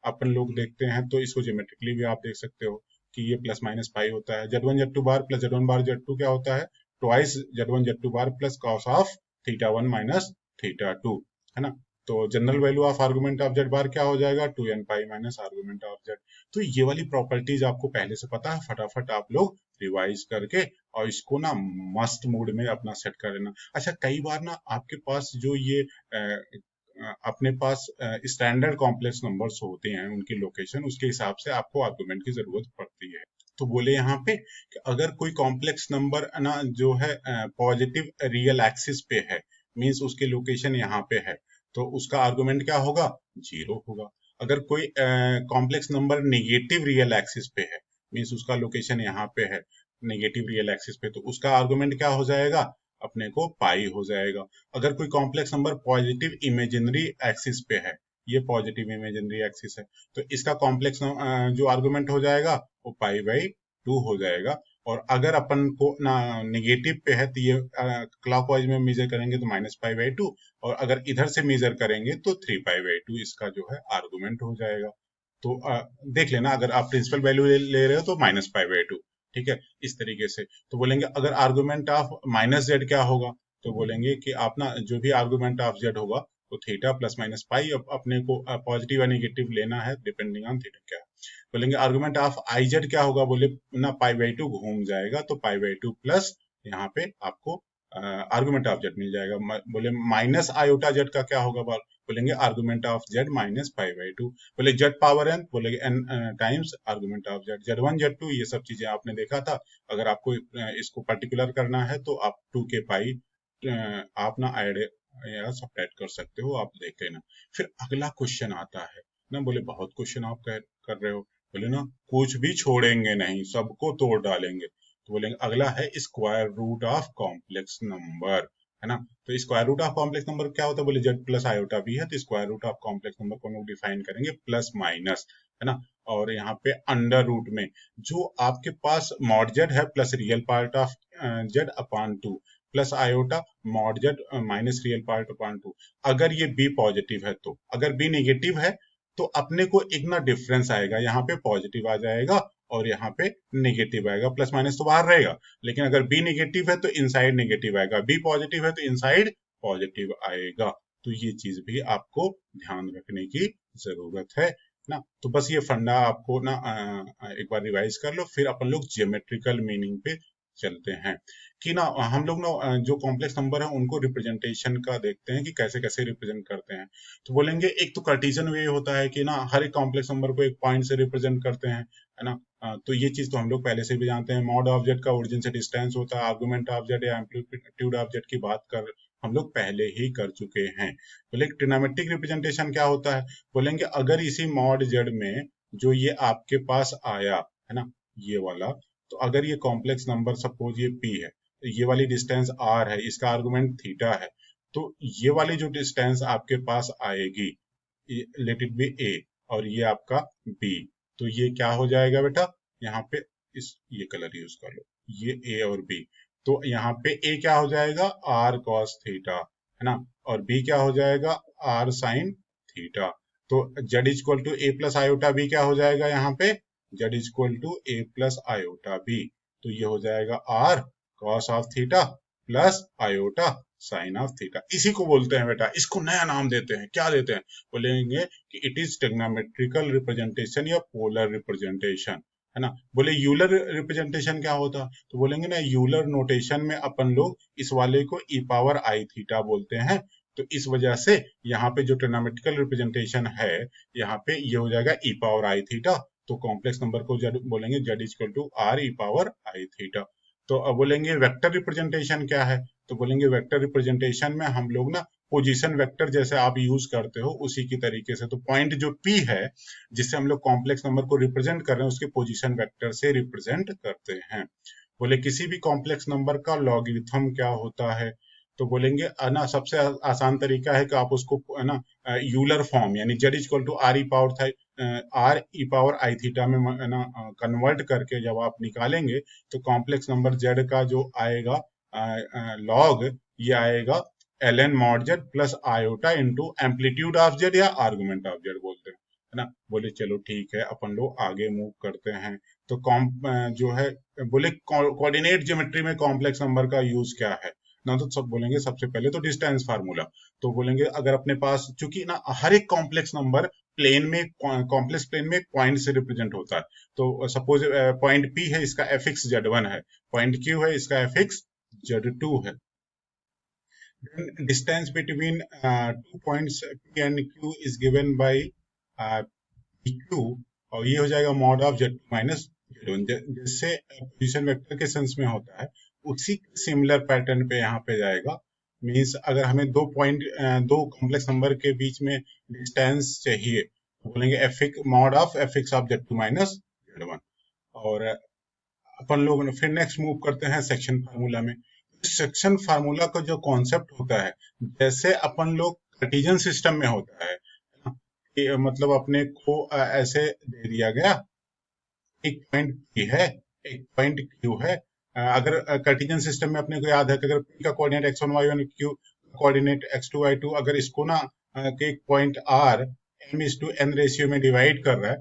अपन लोग देखते हैं तो इसको ज्योमेट्रिकली भी आप देख सकते हो कि ये प्लस माइनस पाई होता है। Z one Z two bar plus Z one bar Z two क्या होता है, twice Z one Z two bar plus cos of theta one minus theta two, है ना। तो general value of argument of Z bar क्या हो जाएगा, 2n pi minus argument of Z. तो ये वाली प्रॉपर्टीज आपको पहले से पता है, फटाफट आप लोग रिवाइज करके और इसको ना मस्त मूड में अपना सेट कर लेना। अच्छा कई बार ना आपके पास जो ये अपने पास स्टैंडर्ड कॉम्प्लेक्स नंबर्स होते हैं, उनकी लोकेशन उसके हिसाब से आपको आर्गुमेंट की जरूरत पड़ती है। तो बोले यहाँ पे कि अगर कोई कॉम्प्लेक्स नंबर ना जो है पॉजिटिव रियल एक्सिस पे है, मीन्स उसकी लोकेशन यहाँ पे है, तो उसका आर्गुमेंट क्या होगा, 0 होगा। अगर कोई complex number negative real axis पे है, मीन्स उसका लोकेशन यहाँ पे है नेगेटिव रियल एक्सिस पे, तो उसका आर्गुमेंट क्या हो जाएगा, अपने को पाई हो जाएगा। अगर कोई complex number positive imaginary axis पे है, ये पॉजिटिव इमेजिनरी एक्सिस है, तो इसका कॉम्प्लेक्स जो आर्गुमेंट हो जाएगा वो पाई बाई 2 हो जाएगा। और अगर अपन को ना निगेटिव पे है तो ये क्लॉकवाइज में मेजर करेंगे तो -π/2, और अगर इधर से मेजर करेंगे तो 3π/2 इसका जो है आर्गुमेंट हो जाएगा। तो देख लेना, अगर आप प्रिंसिपल वैल्यू ले रहे हो तो -π/2, ठीक है, इस तरीके से। तो बोलेंगे अगर आर्गुमेंट ऑफ -z क्या होगा, तो बोलेंगे कि आप ना जो भी आर्गुमेंट ऑफ z होगा तो थीटा प्लस माइनस पाई, अपने को पॉजिटिव या नेगेटिव लेना है डिपेंडिंग ऑन थीटा क्या है। बोलेंगे आर्गुमेंट ऑफ आई जेड क्या होगा, बोले ना π/2 घूम जाएगा तो π/2 प्लस यहाँ पे आपको आर्गुमेंट ऑफ जेड मिल जाएगा। बोले माइनस आयोटा जेड का क्या होगा, बोलेंगे आर्गुमेंट ऑफ जेड माइनस π/2। बोले जेड पावर एन, बोलेंगे N times argument of Z, Z1 Z2 ये सब चीजें आपने देखा था। अगर आपको इसको पर्टिकुलर करना है तो आप 2 के पाई आप ना ऐड या सब्ट्रैक्ट कर सकते हो, आप देख लेना। फिर अगला क्वेश्चन आता है ना, बोले बहुत क्वेश्चन आप कर रहे हो, बोले ना कुछ भी छोड़ेंगे नहीं, सबको तोड़ डालेंगे। तो बोलेंगे अगला है square root of complex number, है ना। तो square root of complex number क्या होता है, बोले जेड प्लस आयोटा भी है, तो square root of complex number को हम लोग डिफाइन करेंगे प्लस माइनस, है ना। और यहाँ पे अंडर रूट में जो आपके पास मॉड जेड है plus real part of Z upon 2 plus iota mod Z minus real part upon 2। अगर ये बी पॉजिटिव है तो, अगर बी नेगेटिव है तो अपने को एक ना डिफरेंस आएगा, यहाँ पे पॉजिटिव आ जाएगा और यहाँ पे नेगेटिव आएगा, प्लस माइनस तो बाहर रहेगा, लेकिन अगर बी नेगेटिव है तो इनसाइड नेगेटिव आएगा, बी पॉजिटिव है तो इनसाइड पॉजिटिव आएगा। तो ये चीज भी आपको ध्यान रखने की जरूरत है ना। तो बस ये फंडा आपको ना एक बार रिवाइज कर लो, फिर अपन लोग जियोमेट्रिकल मीनिंग पे चलते हैं कि ना हम लोग ना जो कॉम्प्लेक्स नंबर है उनको रिप्रेजेंटेशन का देखते हैं कि कैसे कैसे रिप्रेजेंट करते हैं। तो बोलेंगे एक तो कार्टेशियन वे होता है कि ना हर एक कॉम्प्लेक्स नंबर को एक पॉइंट से रिप्रेजेंट करते हैं, है ना। तो ये चीज तो हम लोग पहले से भी जानते हैं। मॉड ऑफ जेड का ओरिजिन से डिस्टेंस होता है, आर्गुमेंट ऑफ जेड या एम्पलीट्यूड ऑफ जेड की बात कर हम लोग पहले ही कर चुके हैं। बोले ट्रिग्नोमेट्रिक रिप्रेजेंटेशन क्या होता है, बोलेंगे अगर इसी मॉड जेड में जो ये आपके पास आया है ना, ये वाला, तो अगर ये कॉम्प्लेक्स नंबर सपोज ये p है, तो ये वाली डिस्टेंस r है, इसका आर्गुमेंट थीटा है, तो ये वाली जो डिस्टेंस आपके पास आएगी, लेट इट बी a और ये आपका b, तो ये क्या हो जाएगा बेटा, यहाँ पे ये कलर यूज कर लो, ये a और b, तो यहाँ पे a क्या हो जाएगा, r cos थीटा, है ना, और b क्या हो जाएगा, r sin थीटा। तो z equal to a plus iota b क्या हो जाएगा, यहाँ पे z equal to a plus iota b, तो ये हो जाएगा r cos of theta plus iota sine of theta. इसी को बोलते हैं बेटा, इसको नया नाम देते हैं, क्या देते हैं, बोलेंगे कि इट इज ट्रिग्नोमेट्रिकल रिप्रेजेंटेशन या पोलर रिप्रेजेंटेशन, है ना। बोले यूलर रिप्रेजेंटेशन क्या होता है, तो बोलेंगे ना यूलर नोटेशन में अपन लोग इस वाले को ई पावर आई थीटा बोलते हैं। तो इस वजह से यहाँ पे जो ट्रिग्नोमेट्रिकल रिप्रेजेंटेशन है, यहाँ पे ये हो जाएगा ई पावर आई थीटा, तो कॉम्प्लेक्स नंबर को बोलेंगे z equal to r e power i theta. तो अब बोलेंगे वेक्टर रिप्रेजेंटेशन क्या है, तो बोलेंगे वेक्टर रिप्रेजेंटेशन में हम लोग ना पोजीशन वेक्टर जैसे आप यूज करते हो उसी की तरीके से, तो पॉइंट जो P है जिससे हम लोग कॉम्प्लेक्स नंबर को रिप्रेजेंट कर रहे हैं उसके पोजीशन वेक्टर से रिप्रेजेंट करते हैं। बोले किसी भी कॉम्प्लेक्स नंबर का लॉगरिथम क्या होता है, तो बोलेंगे ना सबसे आसान तरीका है कि आप उसको है ना यूलर फॉर्म यानी z equal to r e power i theta में है ना कन्वर्ट करके जब आप निकालेंगे तो कॉम्प्लेक्स नंबर जेड का जो आएगा लॉग, ये आएगा l n mod z plus iota into amplitude of z या आर्गुमेंट ऑफ जेड बोलते हैं, है ना। बोले चलो ठीक है, अपन लोग आगे मूव करते हैं। तो जो है बोले कोऑर्डिनेट ज्योमेट्री में कॉम्प्लेक्स नंबर का यूज क्या है ना, तो सब बोलेंगे सबसे पहले तो डिस्टेंस फार्मूला। तो बोलेंगे अगर अपने पास चूंकि ना हर एक कॉम्प्लेक्स नंबर प्लेन में कॉम्प्लेक्स प्लेन में पॉइंट से रिप्रेजेंट होता है, तो सपोज पॉइंट P है, इसका fx z1 है, पॉइंट Q है, इसका fx z2 है। Distance between 2 points P and Q is given by PQ, और ये हो जाएगा mod of Z2 minus Z1, जिससे पोजीशन वेक्टर के सेंस में होता है, उसी सिमिलर पैटर्न पे यहाँ पे जाएगा मीन्स अगर हमें दो कॉम्प्लेक्स नंबर के बीच में डिस्टेंस चाहिए तो बोलेंगे f mod of f x of Z two minus z one. और अपन लोग फिर नेक्स्ट मूव करते हैं सेक्शन फार्मूला में। सेक्शन फार्मूला का जो कॉन्सेप्ट होता है, जैसे अपन लोग कार्टेशियन सिस्टम में होता है कि मतलब अपने को ऐसे दे दिया गया, एक पॉइंट पी है, एक पॉइंट क्यू है। अगर कार्टेशियन सिस्टम में अपने को याद है कि अगर पी का coordinate x1 y1, Q coordinate x2 y2, अगर इसको ना कि एक पॉइंट r m/n रेशियो में डिवाइड कर रहा है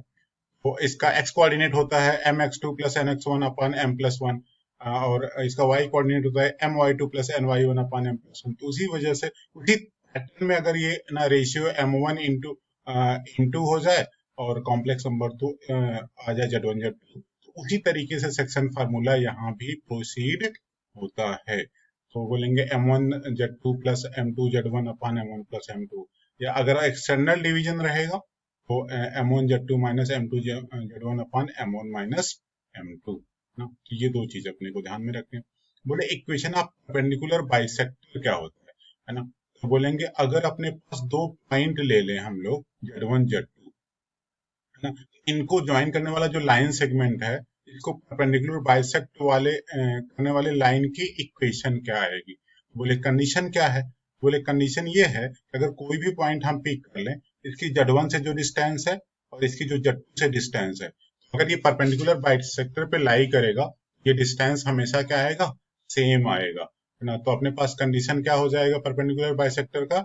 तो इसका x कोऑर्डिनेट होता है mx2 plus nx1 upon m+1, और इसका y कोऑर्डिनेट होता है my2 plus ny1 upon m+1। तो उसी वजह से उसी पैटर्न में अगर ये ना रेशियो m1 इंटू हो जाए और कॉम्प्लेक्स नंबर तो आ जाए Z1 Z2, तो उसी तरीके से सेक्शन फार्मूला यहाँ भी प्रोसीड होता है। तो बोलेंगे m1 Z2 plus m2 Z1 upon m1 plus m2। या अगर एक्सटर्नल डिवीजन रहेगा तो m1 Z2 minus m2 Z1 upon m1 minus m2 ना। तो ये दो चीज अपने को ध्यान में रखनी है। बोले इक्वेशन ऑफ परपेंडिकुलर बाइसेक्टर क्या होता है ना। तो बोलेंगे अगर अपने पास दो पॉइंट ले लें हम लोग Z1 Z2 है ना, इनको ज्वाइन करने वाला जो लाइन सेगमेंट है, इसको परपेंडिकुलर बाइसेक्ट वाले करने वाले लाइन की इक्वेशन क्या आएगी। बोले कंडीशन क्या है। बोले कंडीशन ये है कि अगर कोई भी पॉइंट हम पिक कर लें, इसकी Z1 से जो डिस्टेंस है और इसकी जो Z2 से डिस्टेंस है, तो अगर ये परपेंडिकुलर बाइसेक्टर पे लाई करेगा, ये डिस्टेंस हमेशा क्या आएगा, सेम आएगा है ना। तो अपने पास कंडीशन क्या हो जाएगा परपेंडिकुलर बाइसेक्टर का,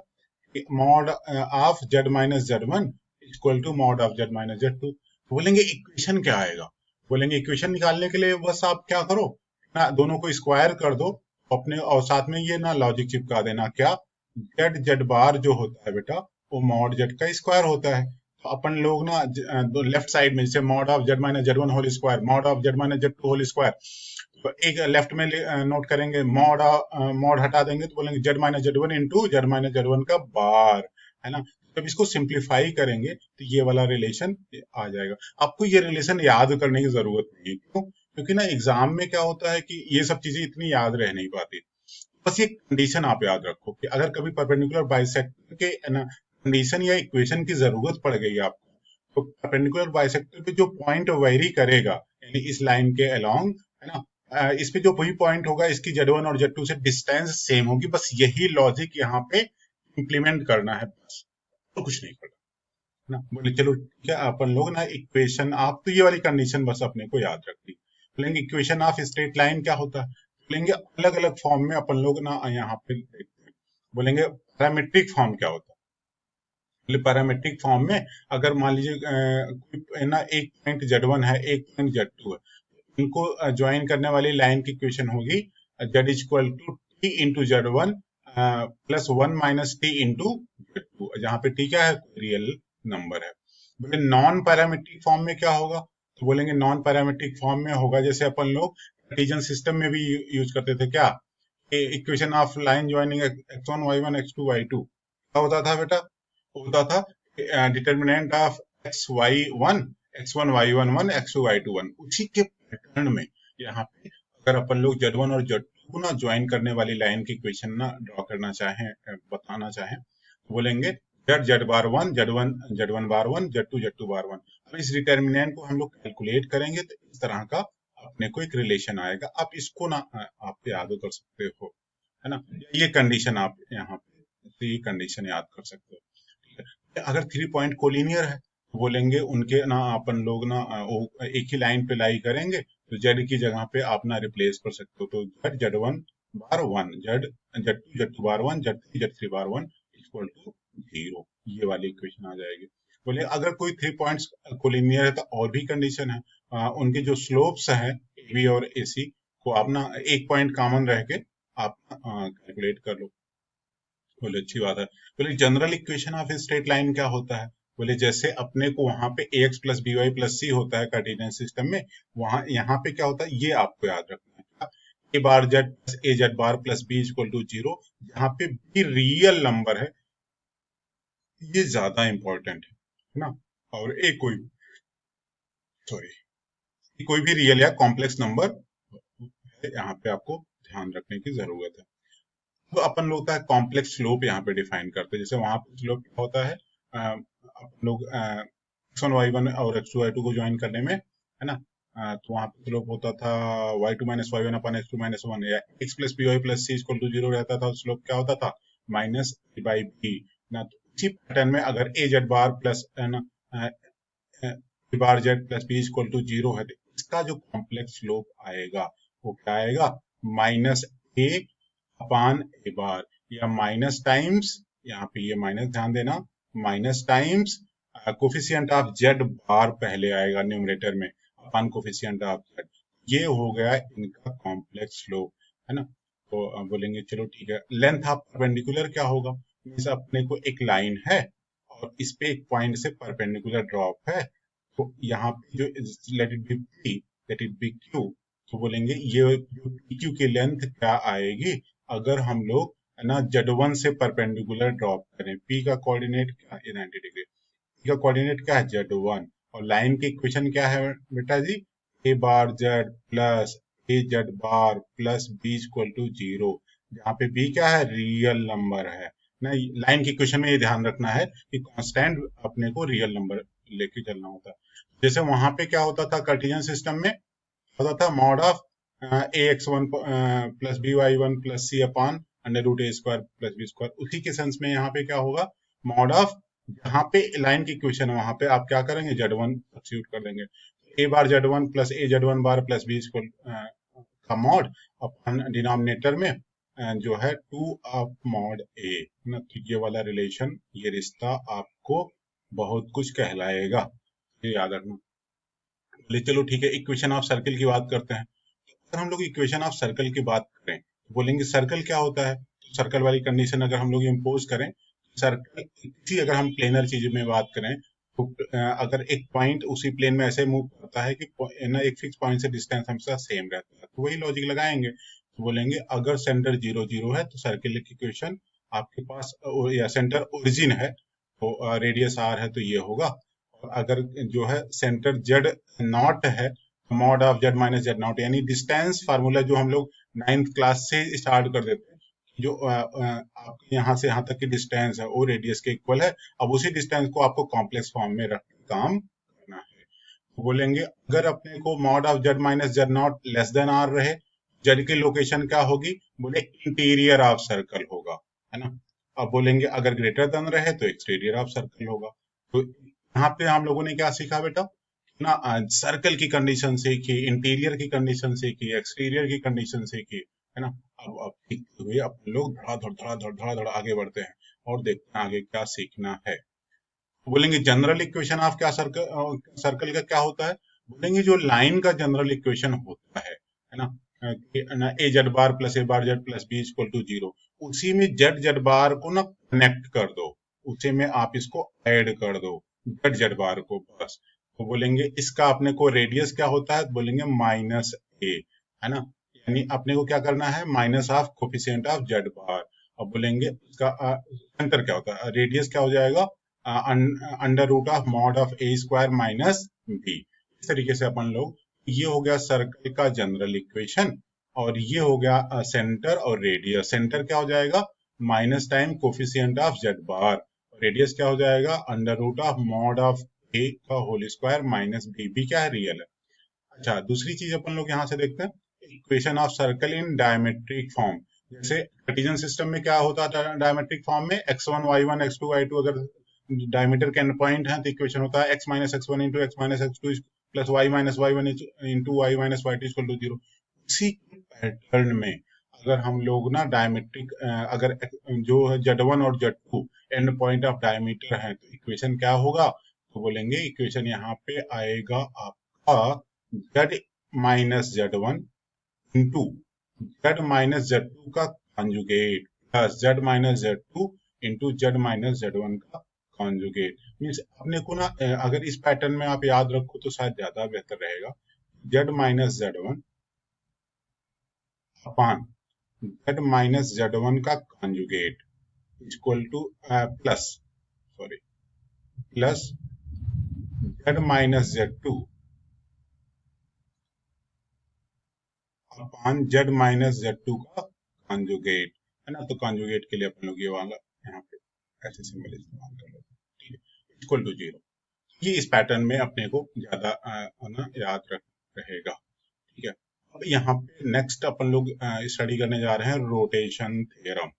mod of Z minus Z1 equal to mod of Z minus Z2। बोलेंगे इक्वेशन क्या आएगा। बोलेंगे इक्वेशन निकालने के लिए बस आप क्या करो ना, दोनों को स्क्वायर कर दो अपने, और साथ में ये ना लॉजिक चिपका देना क्या, जेड जेड बार जो होता है बेटा वो मॉड जेड का स्क्वायर होता है। तो अपन लोग ना लेफ्ट साइड में जैसे mod of Z minus z one whole square, mod of Z minus z two whole square, तो एक लेफ्ट में नोट करेंगे, मॉड हटा देंगे तो बोलेंगे Z minus z one into Z minus z one का बार है ना। जब इसको सिंप्लीफाई करेंगे तो ये वाला रिलेशन आ जाएगा। आपको ये रिलेशन याद करने की जरूरत नहीं है, क्यों, क्योंकि ना एग्जाम में क्या होता है कि ये सब चीजें इतनी याद रह नहीं पाती। बस ये कंडीशन आप याद रखो कि अगर कभी परपेंडिकुलर बाइसेक्टर के ना कंडीशन या इक्वेशन की जरूरत पड़ गई आपको, तो परपेंडिकुलर बाइसेक्टर पे जो पॉइंट वेरी करेगा, यानी इस लाइन के अलोंग है ना, इस पे जो वही पॉइंट होगा, इसकी Z1 और Z2 से डिस्टेंस सेम होगी। बस यही लॉजिक यहाँ पे इंप्लीमेंट करना है, बस और कुछ नहीं करना ना। बोले चलो ठीक है, अपन लोग ना इक्वेशन आप तो ये वाली कंडीशन बस अपने को याद रखनी। बोलेंगे इक्वेशन ऑफ स्ट्रेट लाइन क्या होता है। बोलेंगे अलग अलग फॉर्म में अपन लोग ना यहाँ पे देखते हैं। बोलेंगे पैरामेट्रिक फॉर्म क्या होता है। बोले पैरामेट्रिक फॉर्म में अगर मान लीजिए कोई ना एक पॉइंट Z1 है, एक पॉइंट Z2 है, इनको ज्वाइन करने वाली लाइन की इक्वेशन होगी Z equal to t into Z1 plus one minus t into Z2, जहाँ पे टी क्या है, रियल नंबर है। बोले नॉन पैरामेट्रिक फॉर्म में क्या होगा। तो बोलेंगे नॉन पैरामेट्रिक फॉर्म में होगा जैसे अपन लोग कार्टेशियन सिस्टम में भी यूज करते थे क्या, equation of line joining x1 y1 x2 y2 क्या होता था बेटा, होता था determinant of x1 y1 1 x2 y2 1। उसी के पैटर्न में यहाँ पे अगर अपन लोग Z1 और Z2 को ना ज्वाइन करने वाली लाइन की इक्वेशन ना ड्रॉ करना चाहें, बताना चाहें, तो बोलेंगे z z bar one z one bar one Z two bar one. अब इस डिटर्मिनेंट को हम लोग कैलकुलेट करेंगे तो इस तरह का अपने को एक रिलेशन आएगा। आप इसको ना आप याद कर सकते हो है ना। ये कंडीशन आप यहाँ पे ये कंडीशन याद कर सकते हो। ठीक है, अगर थ्री पॉइंट कोलिनियर है तो बोलेंगे उनके ना अपन लोग ना एक ही लाइन पे लाई करेंगे, तो जेड की जगह पे आप ना रिप्लेस कर सकते हो। तो z z one bar one, Z two bar one, z three bar one equal to zero, ये वाली इक्वेशन आ जाएगी। बोले अगर कोई थ्री पॉइंट्स कोलिनियर है तो और भी कंडीशन है, उनके जो स्लोप्स हैं ए बी और ए सी को आप ना एक पॉइंट कॉमन रह के आप कैलकुलेट कर लो। बोले अच्छी बात है। बोले general equation of straight line क्या होता है। बोले जैसे अपने को वहां पे ax plus B Y plus C होता है कार्टेशियन सिस्टम में, वहां यहाँ पे क्या होता है ये आपको याद रखना है। A bar Z plus A Z bar plus B equal to zero, जहाँ पे बी रियल नंबर है, ये ज्यादा इंपॉर्टेंट है ना। और एक कोई कोई भी रियल या कॉम्प्लेक्स नंबर यहाँ पे आपको ध्यान रखने की जरूरत है। तो अपन लोग का कॉम्प्लेक्स स्लोप यहाँ पे डिफाइन करते हैं। जैसे वहां पे स्लोप क्या होता है, अपन लोग x1 y1 और x2 y2 को ज्वाइन करने में, है ना, तो वहां पे स्लोप होता था y2 माइनस वाई वन अपन x2 - 1, या x plus B Y plus C equal to 0 रहता था, स्लोप क्या होता था माइनस ए बाई बी ना। तो इसी पैटर्न में अगर ए जेड बार प्लस है ना A bar Z plus B equal to 0 है, तो इसका जो कॉम्प्लेक्स स्लोप आएगा वो क्या आएगा, माइनस ए अपान ए बार, या माइनस टाइम्स, यहाँ पे ये माइनस ध्यान देना, minus times coefficient of Z bar पहले आएगा न्यूमरेटर में, अपान कोफिशिएंट ऑफ जेड। ये हो गया इनका कॉम्प्लेक्स स्लोप, है ना। तो बोलेंगे चलो ठीक है, लेंथ ऑफ परपेंडिकुलर क्या होगा, मीन्स अपने को एक लाइन है और इस पे एक पॉइंट से परपेंडिकुलर ड्रॉप है, तो यहाँ पे जो let it be P, let it be Q, तो बोलेंगे ये जो पी क्यू की लेंथ क्या आएगी अगर हम लोग, है ना, Z1 से परपेंडिकुलर ड्रॉप करें। पी का कोऑर्डिनेट क्या है 90 डिग्री, पी का कोऑर्डिनेट क्या है Z1, और लाइन की इक्वेशन क्या है बेटा जी, A bar Z plus A Z bar plus B equal to 0, जहाँ पे बी क्या है, रियल नंबर है ना। लाइन की इक्वेशन में ये ध्यान रखना है कि कांस्टेंट अपने को रियल नंबर लेके चलना होता है। जैसे वहां पे क्या होता था कार्टेशियन सिस्टम में, होता था mod of a x one plus B y one plus c upon under root a square plus b square. उसी के सेंस में यहाँ पे क्या होगा, मॉड ऑफ, जहाँ पे लाइन की इक्वेशन है वहां पे आप क्या करेंगे, Z1 सब्स्टिट्यूट कर देंगे, ए बार Z1 प्लस ए Z1 बार प्लस बी स्क्वायर का मॉड अपन डिनोमिनेटर में जो है 2 ऑफ मॉड ए ना। तो ये वाला रिलेशन, ये रिश्ता आपको बहुत कुछ कहलाएगा, ये याद रखना। बोले चलो ठीक है, इक्वेशन ऑफ सर्कल की बात करते हैं। अगर हम लोग इक्वेशन ऑफ सर्कल की बात करें तो बोलेंगे सर्कल क्या होता है, तो सर्कल वाली कंडीशन अगर हम लोग इम्पोज करें, सर्कल किसी, अगर हम प्लेनर चीज में बात करें तो अगर एक पॉइंट उसी प्लेन में ऐसे मूव करता है कि ना एक फिक्स पॉइंट से डिस्टेंस हमेशा सेम रहता है, तो वही लॉजिक लगाएंगे। तो बोलेंगे अगर सेंटर 0 0 है तो सर्कल की इक्वेशन आपके पास, या सेंटर ओरिजिन है तो रेडियस आर है तो ये होगा, और अगर जो है सेंटर जेड नॉट है, mod of Z minus z not, यानी डिस्टेंस फार्मूला जो हम लोग 9th क्लास से स्टार्ट कर देते हैं, जो आपके यहाँ से यहाँ तक की डिस्टेंस है वो रेडियस के इक्वल है, अब उसी डिस्टेंस को आपको कॉम्प्लेक्स फॉर्म में रख के काम करना है। तो बोलेंगे अगर अपने को mod of Z minus z not less than r रहे, जेड की लोकेशन क्या होगी, बोले इंटीरियर ऑफ सर्कल होगा, है ना। अब बोलेंगे अगर ग्रेटर देन रहे तो एक्सटीरियर ऑफ सर्कल होगा। तो यहाँ पे हम लोगों ने क्या सीखा बेटा ना, सर्कल की कंडीशन सीखी, इंटीरियर की कंडीशन सीखी, एक्सटीरियर की कंडीशन सीखी, है ना। अब सीखते हुए अपन लोग धड़ा धड़ आगे बढ़ते हैं और देखते हैं आगे क्या सीखना है। बोलेंगे जनरल इक्वेशन ऑफ क्या सर्कल, सर्कल का क्या होता है, बोलेंगे जो लाइन का जनरल इक्वेशन होता है ना, A Z bar plus A bar Z plus B equal to 0, उसी में जेड जेड बार को ना कनेक्ट कर दो, उसी में आप इसको ऐड कर दो जेड जेड बार को बस। तो बोलेंगे इसका अपने को रेडियस क्या होता है, बोलेंगे माइनस ए, है ना, यानी अपने को क्या करना है, minus of coefficient of Z bar. अब बोलेंगे इसका सेंटर क्या होता है, रेडियस क्या हो जाएगा, under root of mod of a square minus b. इस तरीके से अपन लोग, ये हो गया सर्कल का जनरल इक्वेशन, और ये हो गया सेंटर और रेडियस। सेंटर क्या हो जाएगा, minus time coefficient of Z bar, radius क्या हो जाएगा, under root of mod of A का whole square minus B, B क्या है, रियल है। अच्छा, दूसरी चीज अपन लोग यहाँ से देखते हैं, equation of circle in diametric form. जैसे कार्टेशियन सिस्टम में क्या होता था डायमेट्रिक फॉर्म में, x1 y1 x2 y2 अगर डायमीटर के एंड पॉइंट है तो इक्वेशन होता है x minus x1 into x minus x2 plus y minus y1 into y minus y2 equal to 0। इसी पैटर्न में अगर हम लोग ना डायमेट्रिक, अगर जो है Z1 और Z2 and point of diameter है तो इक्वेशन क्या होगा, तो बोलेंगे इक्वेशन यहाँ पे आएगा आपका Z minus Z1 into Z minus Z2 का conjugate plus Z minus Z2 into Z minus Z1 का कॉन्जुगेट। मीन्स अपने को ना अगर इस पैटर्न में आप याद रखो तो शायद ज्यादा बेहतर रहेगा, Z माइनस Z1 अपान Z माइनस Z1 का conjugate equal two plus, sorry, plus Z minus Z2 अपान Z माइनस Z2 का कॉन्जुगेट, है ना, तो कॉन्जुगेट के लिए अपन लोग ये वाला यहाँ पे ऐसे सिंबल इस्तेमाल कर लेते हैं, ठीक है, इक्वल टू 0। ये इस पैटर्न में अपने को ज्यादा ना याद रहेगा, ठीक है। अब यहाँ पे नेक्स्ट अपन लोग स्टडी करने जा रहे हैं rotation theorem.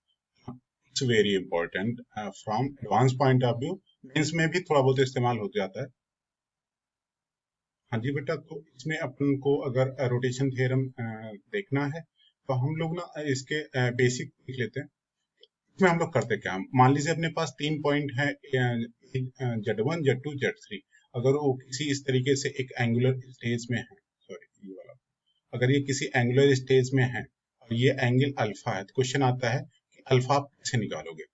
It's very important from advance point of view, mains में भी थोड़ा बहुत इस्तेमाल हो जाता है। हाँ जी बेटा, तो इसमें अपन को अगर रोटेशन थ्योरम देखना है तो हम लोग ना इसके बेसिक देख लेते हैं। इसमें हम लोग करते क्या, हम मान लीजिए अपने पास 3 पॉइंट है, Z1 Z2 Z3। अगर वो किसी इस तरीके से एक एंगुलर स्टेज में है, सॉरी ये वाला, अगर ये किसी एंगुलर स्टेज में है और ये एंगल अल्फा है, तो क्वेश्चन आता है कि अल्फा आप कैसे निकालोगे।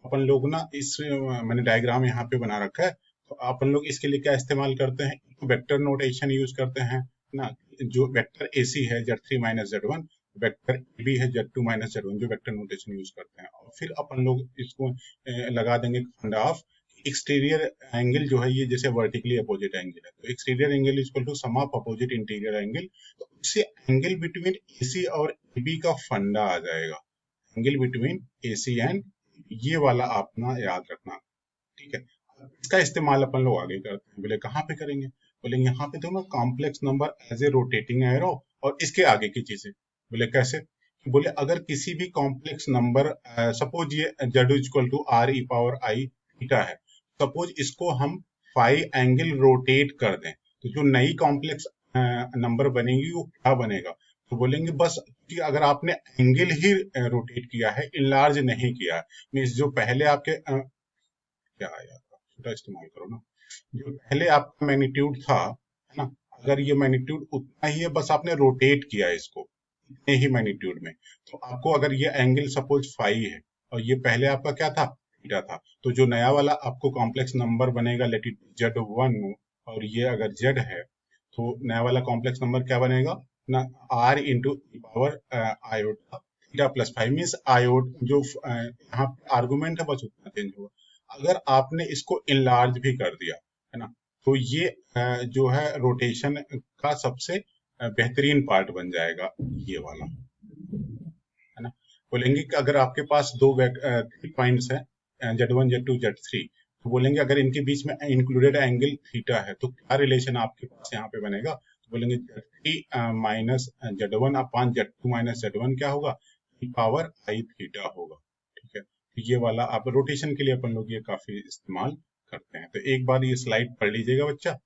अपन लोग ना इस मैंने डायग्राम यहाँ पे बना रखा है, तो अपन लोग इसके लिए क्या इस्तेमाल करते हैं, वेक्टर नोटेशन यूज करते हैं ना। जो वेक्टर AC है Z3 minus Z1, vector AB है Z2 माइनस Z1, जो वेक्टर नोटेशन यूज करते हैं। और फिर अपन लोग इसको लगा देंगे फंडा ऑफ एक्सटीरियर एंगल जो है, ये जैसे वर्टिकली अपोजिट एंगल है, तो exterior angle equal to sum of opposite interior angle. तो उससे एंगल बिटवीन AC और AB का फंडा आ जाएगा, एंगल बिटवीन AC एंड, ये वाला आप ना याद रखना, ठीक है। इसका इस्तेमाल अपन लोग आगे करते हैं, बोले कहाँ पे करेंगे, बोले यहाँ पे तो ना complex number as a rotating arrow, और इसके आगे की चीजें, बोले कैसे, बोले अगर किसी भी कॉम्प्लेक्स नंबर, सपोज ये z equal to r e power i theta है, सपोज इसको हम फाई एंगल रोटेट कर दें, तो जो नई कॉम्प्लेक्स नंबर बनेगी वो क्या बनेगा, तो बोलेंगे बस कि अगर आपने एंगल ही रोटेट किया है, इनलार्ज नहीं किया है, मीन्स जो पहले आपके क्या आया था, छोटा इस्तेमाल करो ना, जो पहले आपका मैग्नीट्यूड था, है ना, अगर ये मैग्नीट्यूड उतना ही है, बस आपने रोटेट किया है इसको इतने ही मैग्नीट्यूड में, तो आपको अगर ये एंगल सपोज फाई है और ये पहले आपका क्या था, थीटा था, तो जो नया वाला आपको कॉम्प्लेक्स नंबर बनेगा, लेट इट Z1, और ये अगर Z है, तो नया वाला कॉम्प्लेक्स नंबर क्या बनेगा ना, R into power iota theta plus five, means iota जो यहाँ आर्गुमेंट है बस उतना चेंज होगा। अगर आपने इसको इनलार्ज भी कर दिया, है ना, तो ये जो है रोटेशन का सबसे बेहतरीन पार्ट बन जाएगा, ये वाला, है ना। बोलेंगे कि अगर आपके पास दो पॉइंट्स है, Z1 Z2 Z3, तो बोलेंगे अगर इनके बीच में इंक्लूडेड एंगल थीटा है, तो क्या रिलेशन आपके पास यहाँ पे बनेगा, तो बोलेंगे Z3 minus Z1 upon Z2 minus Z1 क्या होगा, पावर आई थीटा होगा, ठीक है। तो ये वाला आप रोटेशन के लिए अपन लोग ये काफी इस्तेमाल करते हैं। तो एक बार ये स्लाइड पढ़ लीजिएगा बच्चा,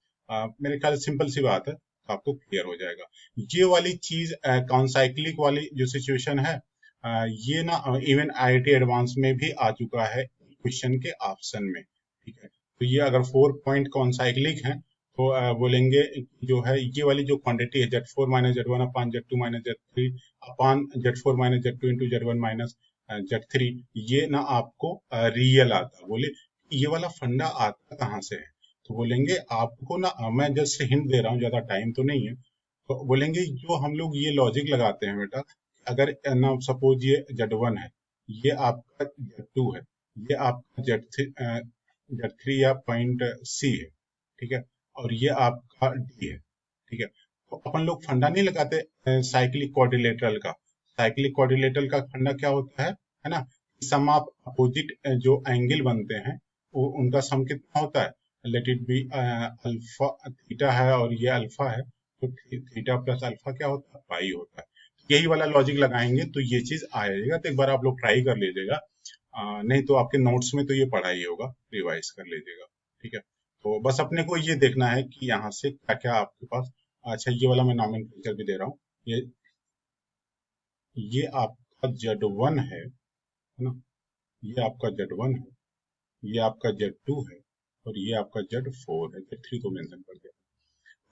मेरे ख्याल सिंपल सी बात है, तो आपको क्लियर हो जाएगा। ये वाली चीज कॉन्साइक्लिक वाली जो सिचुएशन है, ये ना इवन IIT एडवांस में भी आ चुका है क्वेश्चन के ऑप्शन में, ठीक है। तो ये अगर 4 पॉइंट कॉन्साइक्लिक है, तो बोलेंगे जो है ये वाली जो क्वांटिटी है Z4 minus Z1 upon Z2 minus Z3 upon Z4 minus Z2 into Z1 minus Z3, ये ना आपको रियल आता, बोले ये वाला फंडा आता कहाँ से है, तो बोलेंगे आपको ना मैं जस्ट हिंट दे रहा हूँ, ज्यादा टाइम तो नहीं है, तो बोलेंगे जो हम लोग ये लॉजिक लगाते हैं बेटा, अगर ना सपोज ये Z1 है, ये आपका Z2 है, ये आपका Z3 या पॉइंट C है, ठीक है, और ये आपका D है, ठीक है। तो अपन लोग फंडा नहीं लगाते साइक्लिक क्वाड्रिलेटरल का, साइक्लिक क्वाड्रिलेटरल का फंडा क्या होता है ना, सम ऑफ अपोजिट जो एंगल बनते हैं, वो उनका सम कितना होता है, let it be alpha, theta है और ये अल्फा है, तो थीटा प्लस अल्फा क्या होता है, पाई होता है। यही वाला लॉजिक लगाएंगे तो ये चीज आएगा, तो एक बार आप लोग ट्राई कर लीजिएगा, नहीं तो आपके नोट्स में तो ये पढ़ा ही होगा, रिवाइज कर लीजिएगा, ठीक है। तो बस अपने को ये देखना है कि यहाँ से क्या क्या आपके पास, अच्छा ये वाला मैं नॉमेनक्लेचर भी दे रहा हूँ, ये आपका Z1 है ना, ये आपका Z1 है, ये आपका Z2 है, और ये आपका Z4 है, Z3 तो मेंशन कर दिया।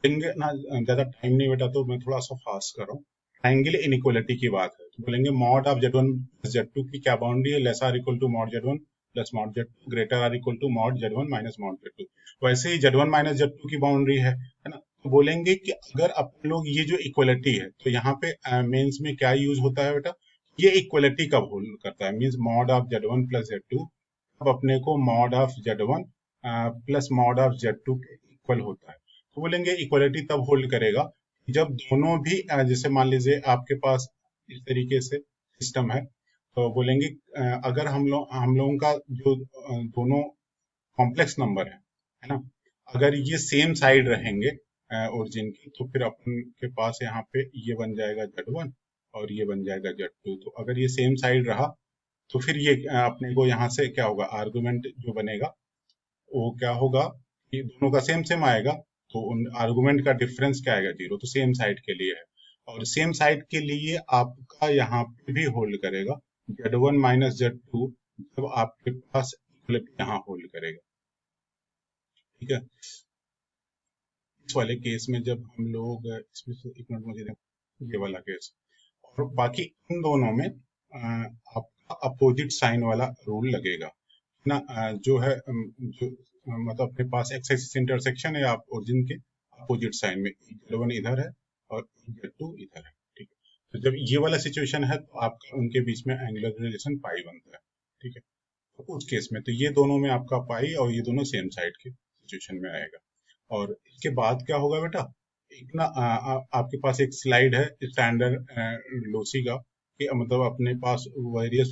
बोलेंगे ना ज्यादा टाइम नहीं बेटा, तो मैं थोड़ा सा फास्ट कर रहा हूँ। ट्रायंगल इनइक्वालिटी की बात है, तो बोलेंगे mod of Z1 plus Z2 की क्या बाउंड्री है, less or equal to mod Z1 plus mod Z2 greater or equal to mod Z1 minus mod Z2। वैसे ही Z1 माइनस Z2 की बाउंड्री है ना। तो बोलेंगे कि अगर अपन लोग ये जो इक्वलिटी है, तो यहाँ पे मेंस में क्या यूज होता है बेटा, ये इक्वलिटी कब होल्ड करता है, means mod of Z1 plus Z2, अब अपने को mod of Z1 plus mod of Z2 के इक्वल होता है। तो बोलेंगे इक्वलिटी तब होल्ड करेगा जब दोनों भी जैसे मान लीजिए आपके पास इस तरीके से सिस्टम है, तो बोलेंगे अगर हम लोगों का जो दोनों कॉम्प्लेक्स नंबर है ना, अगर ये सेम साइड रहेंगे ओरिजिन की, तो फिर अपन के पास यहाँ पे ये बन जाएगा Z1 और ये बन जाएगा Z2। तो अगर ये सेम साइड रहा तो फिर ये अपने को यहाँ से क्या होगा, आर्गुमेंट जो बनेगा वो क्या होगा कि दोनों का सेम सेम आएगा, तो उन आर्गुमेंट का डिफरेंस क्या आएगा, जीरो। तो सेम साइड के लिए है, और सेम साइड के लिए आपका यहाँ पे भी होल्ड करेगा Z1 माइनस Z2, जब आपके पास इक्वलिब्रियम यहाँ होल्ड करेगा। ठीक है, इस वाले केस में जब हम लोग इसमें से एक मिनट मुझे ये वाला केस, और बाकी इन दोनों में आपका अपोजिट साइन वाला रूल लगेगा ना। जो है जो मतलब अपने पास एक्स एक्सिस इंटरसेक्शन है, आप ओरिजिन के अपोजिट साइन में Z1 इधर है और Z2 इधर है। ठीक है, तो जब ये वाला सिचुएशन है तो आपका उनके बीच में एंगुलर रिलेशन पाई बनता है। ठीक है, तो उस केस में तो ये दोनों में आपका पाई और ये दोनों सेम साइड के सिचुएशन में आएगा। और इसके बाद क्या होगा बेटा, एक ना आपके पास एक स्लाइड है स्टैंडर्ड लोसी का, कि मतलब अपने पास वेरियस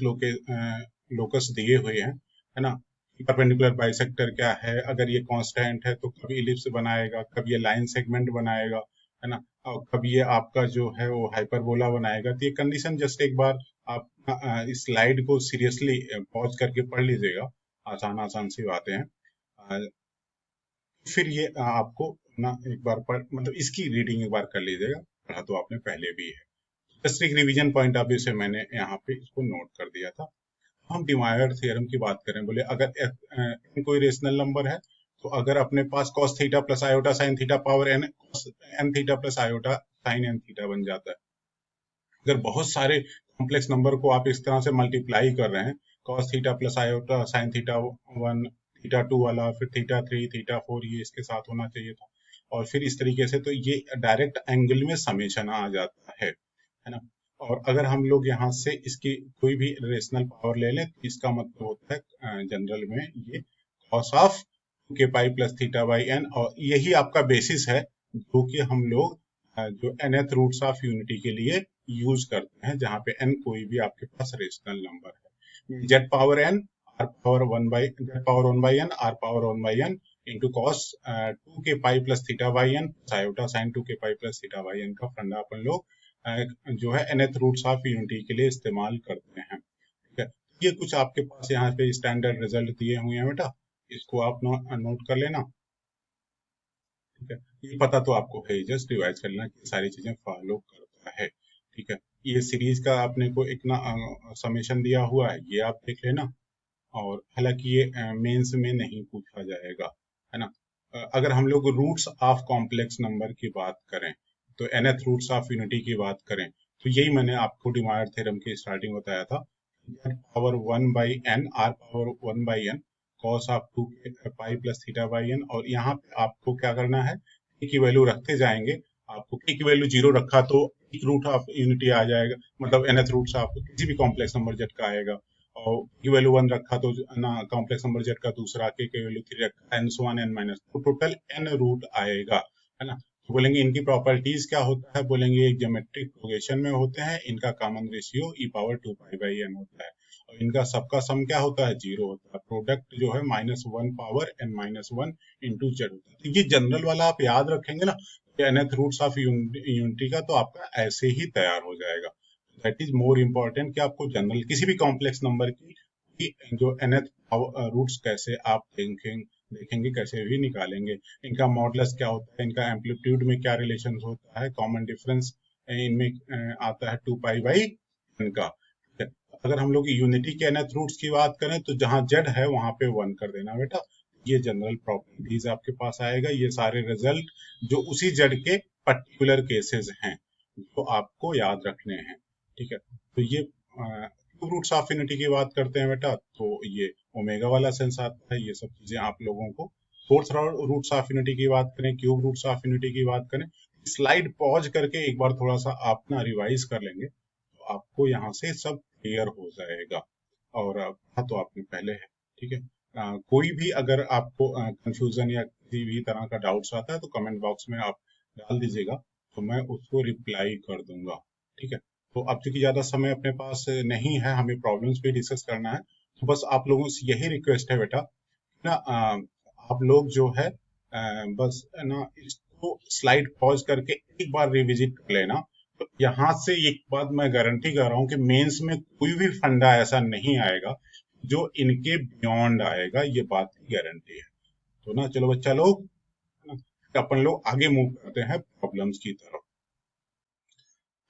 लोकस दिए हुए हैं, है ना। परपेंडिकुलर बाइसेक्टर क्या है, अगर ये कांस्टेंट है तो कभी इलिप्स बनाएगा, कभी ये लाइन सेगमेंट बनाएगा, है ना, और कभी ये आपका जो है वो हाइपरबोला बनाएगा। तो ये कंडीशन जस्ट एक बार आप इस स्लाइड को सीरियसली पॉज करके पढ़ लीजिएगा, आसान आसान सी बातें हैं। फिर ये आपको ना एक बार पढ़ मतलब इसकी रीडिंग एक बार कर लीजिएगा, पढ़ा तो आपने पहले भी है। जस्ट एक रिवीजन पॉइंट ऑफ व्यू से मैंने यहाँ पे इसको नोट कर दिया था। हम डिमायर थ्योरम की बात करें, बोले अगर n कोई रेशनल नंबर है, तो अगर अपने पास cos theta plus iota sine theta power n, n theta plus iota sign n theta बन जाता है। अगर बहुत सारे कॉम्प्लेक्स नंबर को आप इस तरह से मल्टीप्लाई कर रहे हैं, cos theta plus iota sine theta 1, theta 2 वाला, फिर थीटा 3, थीटा 4, ये इसके साथ होना चाहिए था, और फिर इस तरीके से, तो ये डायरेक्ट एंगल में समेशन आ जाता है ना। और अगर हम लोग यहाँ से इसकी कोई भी रेशनल पावर ले लें, तो इसका मतलब होता है जनरल में ये cos ऑफ के pi plus theta by n, और यही आपका बेसिस है जो कि हम लोग जो nth रूट्स ऑफ यूनिटी के लिए यूज करते हैं, जहाँ पे n कोई भी आपके पास रेशनल नंबर है। z power n r power 1 r power 1 by n into cos 2 के pi plus theta by n iota sine 2 के pi plus theta by n का फंडा अपन लोग जो है nth रूट्स ऑफ यूनिटी के लिए इस्तेमाल करते हैं। ठीक है, ये कुछ आपके पास यहाँ पे स्टैंडर्ड रिजल्ट दिए हुए हैं बेटा, इसको आप नोट कर लेना। ठीक है, ये पता तो आपको है, जस्ट रिवाइज कर लेना कि सारी चीजें फॉलो करता है। ठीक है, ये सीरीज का आपने को एक ना समेशन दिया हुआ है, ये आप देख लेना। और हालांकि ये मेंस में नहीं पूछा जाएगा, है ना। अगर हम लोग रूट्स ऑफ कॉम्प्लेक्स नंबर की बात करें, तो nth रूट्स ऑफ यूनिटी की बात करें, तो यही मैंने आपको डिमायर थ्योरम की स्टार्टिंग बताया था, z power 1 by n r power 1 by n cos of 2 pi plus theta by n. और यहाँ पे आपको क्या करना है, k की वैल्यू रखते जाएंगे। आपको k की वैल्यू 0 रखा तो एक रूट ऑफ यूनिटी आ जाएगा, मतलब nth रूट्स ऑफ किसी भी कॉम्प्लेक्स नंबर z का आएगा। और की वैल्यू 1 रखा तो ना कॉम्प्लेक्स नंबर z का दूसरा, के की वैल्यू 3 रखा, and so on n minus, तो टोटल n रूट आएगा, है ना। तो बोलेंगे इनकी प्रॉपर्टीज क्या होता है, बोलेंगे एक ज्योमेट्रिक प्रोग्रेशन में होते हैं, इनका common ratio e power 2 pi by n होता है, और इनका सबका सम क्या होता है, 0 होता है। प्रोडक्ट जो है -1 power n minus 1 into Z होता है। तो ये जनरल वाला आप याद रखेंगे ना, nth रूट्स ऑफ यूनिटी का, तो आपका ऐसे ही तैयार हो जाएगा। दैट इज मोर इम्पोर्टेंट कि आपको जनरल किसी भी कॉम्प्लेक्स नंबर की जो nth रूट्स कैसे आप देखेंगे कैसे भी निकालेंगे, इनका मॉडुलस क्या होता है, इनका एम्पलीट्यूड में क्या रिलेशन होता है, कॉमन डिफरेंस इनमें आता है 2 पाई बाई n का। अगर हम लोग यूनिटी के nth रूट्स की बात करें, तो जहां z है वहां पे 1 कर देना बेटा। ये जनरल प्रॉपर्टीज आपके पास आएगा, ये सारे रिजल्ट जो उसी z के पर्टिकुलर केसेस हैं जो आपको याद रखने हैं। ठीक है, तो ये क्यूब रूट्स ऑफ यूनिटी की बात करते हैं बेटा, तो ये ओमेगा वाला सेंस आता है, ये सब चीजें आप लोगों को। फोर्थ रूट्स ऑफ यूनिटी की बात करें, क्यूब रूट्स ऑफ यूनिटी की बात करें, स्लाइड पॉज करके एक बार थोड़ा सा आप ना रिवाइज कर लेंगे, तो आपको यहाँ से सब क्लियर हो जाएगा। और हाँ, तो आपने पहले है। ठीक है, कोई भी अगर आपको कंफ्यूजन या किसी भी तरह का डाउट्स आता है, तो कमेंट बॉक्स में आप डाल दीजिएगा, तो मैं उसको रिप्लाई कर दूंगा। ठीक है, तो अब चूंकि ज्यादा समय अपने पास नहीं है, हमें प्रॉब्लम्स पे डिस्कस करना है, तो बस आप लोगों से यही रिक्वेस्ट है बेटा ना, आप लोग जो है बस ना इसको स्लाइड पॉज करके एक बार रिविजिट कर लेना। तो यहाँ से एक बात मैं गारंटी कर रहा हूँ कि मेंस में कोई भी फंडा ऐसा नहीं आएगा जो इनके बियॉन्ड आएगा, ये बात की गारंटी है। तो ना चलो बच्चा लोग, अपन लोग आगे मूव करते हैं प्रॉब्लम्स की तरफ।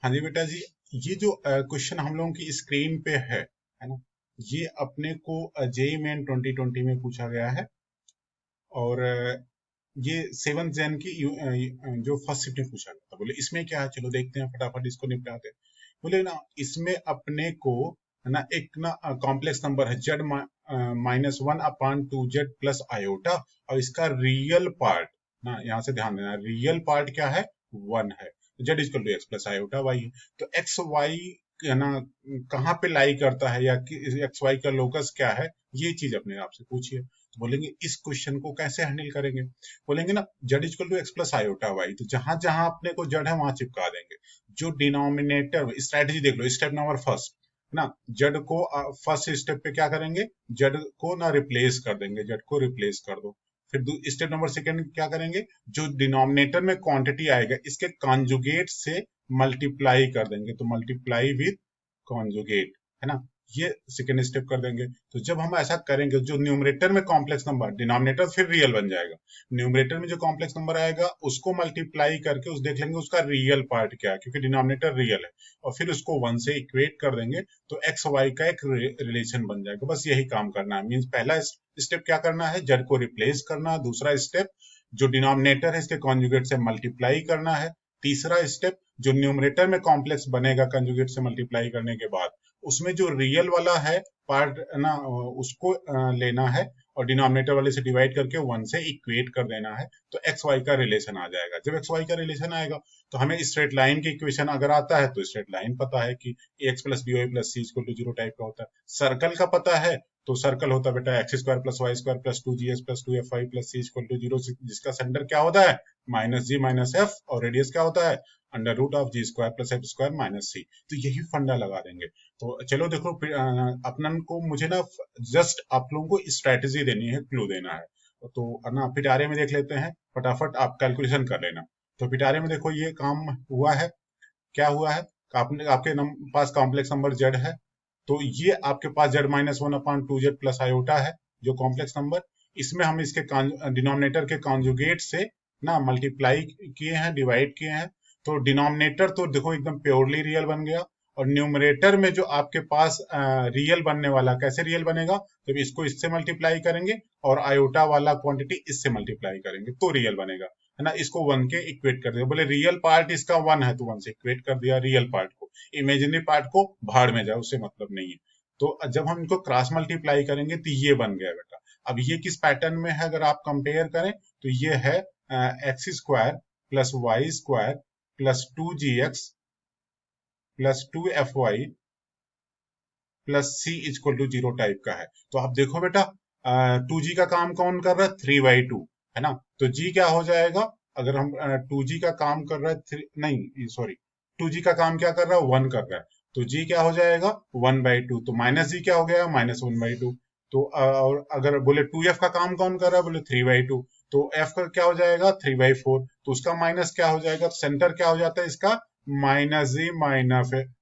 हाँ जी बेटा जी, ये जो क्वेश्चन हम लोगों की स्क्रीन पे है ना, ये अपने को जेई मेन 2020 में पूछा गया है। और ये 7th जैन की जो फर्स्ट शिफ्ट में पूछा गया था। बोले इसमें क्या है, चलो देखते हैं फटाफट इसको निपटाते हैं। बोले ना इसमें अपने को ना एक ना कॉम्प्लेक्स नंबर है जेड -1/2z प्लस आयोटा, और इसका रियल पार्ट ना, यहाँ से ध्यान देना, रियल पार्ट क्या है, 1 है। Z equal to x plus iota y है। तो एक्स वाई ना कहाँ पे लाई करता है, या एक्स वाई का लोकस क्या है, ये चीज अपने आप से पूछिए। तो बोलेंगे इस क्वेश्चन को कैसे हैंडल करेंगे। बोलेंगे ना z equal to x plus iota Y, तो जहां जहां अपने को जेड है वहां चिपका देंगे। जो डिनोमिनेटर, स्ट्रेटेजी देख लो, स्टेप नंबर फर्स्ट ना, जेड को फर्स्ट स्टेप पे क्या करेंगे, जेड को ना रिप्लेस कर देंगे, जेड को रिप्लेस कर दो। फिर स्टेप नंबर सेकंड क्या करेंगे, जो डिनोमिनेटर में क्वांटिटी आएगा इसके कॉन्जुगेट से मल्टीप्लाई कर देंगे, तो मल्टीप्लाई विद कॉन्जुगेट, है ना, ये सेकेंड स्टेप कर देंगे। तो जब हम ऐसा करेंगे, जो न्यूमरेटर में कॉम्प्लेक्स नंबर, डिनोमिनेटर फिर रियल बन जाएगा, न्यूमरेटर में जो कॉम्प्लेक्स नंबर आएगा उसको मल्टीप्लाई करके उस देख लेंगे उसका रियल पार्ट क्या है, क्योंकि डिनोमिनेटर रियल है, और फिर उसको 1 से इक्वेट कर देंगे, तो एक्स वाई का एक रिलेशन बन जाएगा। बस यही काम करना है। मीन्स पहला स्टेप क्या करना है, जेड को रिप्लेस करना। दूसरा स्टेप जो डिनोमिनेटर है इसके कॉन्जुगेट से मल्टीप्लाई करना है। तीसरा स्टेप जो न्यूमरेटर में कॉम्प्लेक्स बनेगा कंजुगेट से मल्टीप्लाई करने के बाद, उसमें जो रियल वाला है पार्ट ना, उसको लेना है, और डिनोमिनेटर वाले से डिवाइड करके 1 से इक्वेट कर देना है, तो एक्स वाई का रिलेशन आ जाएगा। जब एक्स वाई का रिलेशन आएगा तो हमें स्ट्रेट लाइन की इक्वेशन अगर आता है, तो स्ट्रेट लाइन पता है कि x plus B Y plus C equal to 0 type का होता है। सर्कल का पता है, तो सर्कल होता है बेटा x square plus Y square plus 2gx plus 2fy plus C equal to 0, जिसका सेंटर क्या होता है, माइनस जी माइनस एफ, और रेडियस क्या होता है, under root of G square plus F square minus C. तो यही फंडा लगा देंगे। तो चलो देखो, अपनन को मुझे ना जस्ट आप लोगों को स्ट्रेटेजी देनी है, क्लू देना है। तो ना पिटारे में देख लेते हैं, फटाफट आप कैलकुलेशन कर लेना। तो पिटारे में देखो ये काम हुआ है, क्या हुआ है, आपने आपके पास कॉम्प्लेक्स नंबर जेड है, तो ये आपके पास जेड -1/2z प्लस आयोटा है जो कॉम्प्लेक्स नंबर, इसमें हम इसके डिनोमिनेटर के कॉन्जुगेट से ना मल्टीप्लाई किए हैं, डिवाइड किए हैं। तो डिनोमिनेटर तो देखो एकदम प्योरली रियल बन गया, और न्यूमरेटर में जो आपके पास रियल बनने वाला, कैसे रियल बनेगा, जब इसको इससे मल्टीप्लाई करेंगे और आयोटा वाला क्वांटिटी इससे मल्टीप्लाई करेंगे तो रियल बनेगा, है ना। इसको 1 के इक्वेट कर दिया, बोले रियल पार्ट इसका 1 है, तो 1 से इक्वेट कर दिया रियल पार्ट को, इमेजिनरी पार्ट को भाड़ में जाए, उससे मतलब नहीं है। तो जब हम इनको क्रॉस मल्टीप्लाई करेंगे तो ये बन गया बेटा। अब ये किस पैटर्न में है, अगर आप कंपेयर करें तो ये है x square plus Y square plus 2gx plus 2fy plus C equal to 0 type का है। तो आप देखो बेटा, 2g का काम कौन कर रहा है, 3/2, है ना। तो g क्या हो जाएगा, अगर हम 2g का काम कर रहा है, नहीं सॉरी, 2g का काम क्या कर रहा है, 1 कर रहा है, तो g क्या हो जाएगा, 1/2, तो माइनस जी क्या हो गया, -1/2। तो और अगर बोले 2f का काम कौन कर रहा है, बोले 3/2, तो f का क्या हो जाएगा, 3/4, तो उसका माइनस क्या हो जाएगा, सेंटर क्या हो जाता है इसका, -g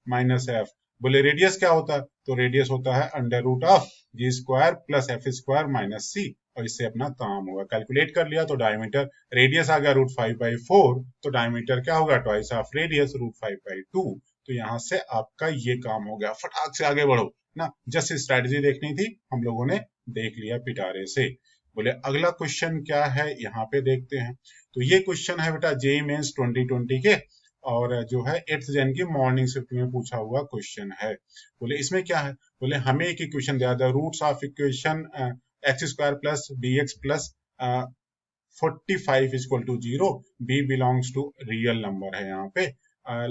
माइनस एफ। बोले रेडियस क्या होता है, तो रेडियस होता है under root of G square plus F square minus C, और इससे अपना काम होगा। कैलकुलेट कर लिया तो डायमीटर, रेडियस आ गया √5/4, तो डायमीटर क्या होगा, ट्वाइस ऑफ रेडियस √5/2। तो यहाँ से आपका ये काम हो गया, फटाक से आगे बढ़ो ना। जस्ट स्ट्रेटजी देखनी थी, हम लोगों ने देख लिया पिटारे से। बोले अगला क्वेश्चन क्या है, यहाँ पे देखते हैं। तो ये क्वेश्चन है बेटा जेईई मेंस 2020 के, और जो है 8th जैन की मॉर्निंग शिफ्ट में पूछा हुआ क्वेश्चन है। बोले इसमें क्या है, बोले हमें एक इक्वेशन दिया था, roots of equation x square plus b x plus 45 equal to 0, b belongs to real number है यहाँ पे,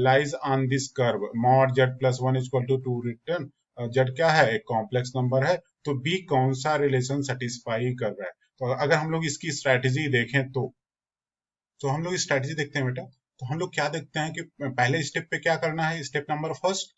lies on this curve mod z plus 1 equal to 2 return, z क्या है, एक कॉम्प्लेक्स नंबर है, तो बी कौन सा रिलेशन सेटिस्फाई कर रहा है। तो अगर हम लोग इसकी स्ट्रेटेजी देखें तो हम लोग स्ट्रेटेजी देखते हैं बेटा। तो हम लोग क्या देखते हैं कि पहले स्टेप पे क्या करना है, स्टेप नंबर फर्स्ट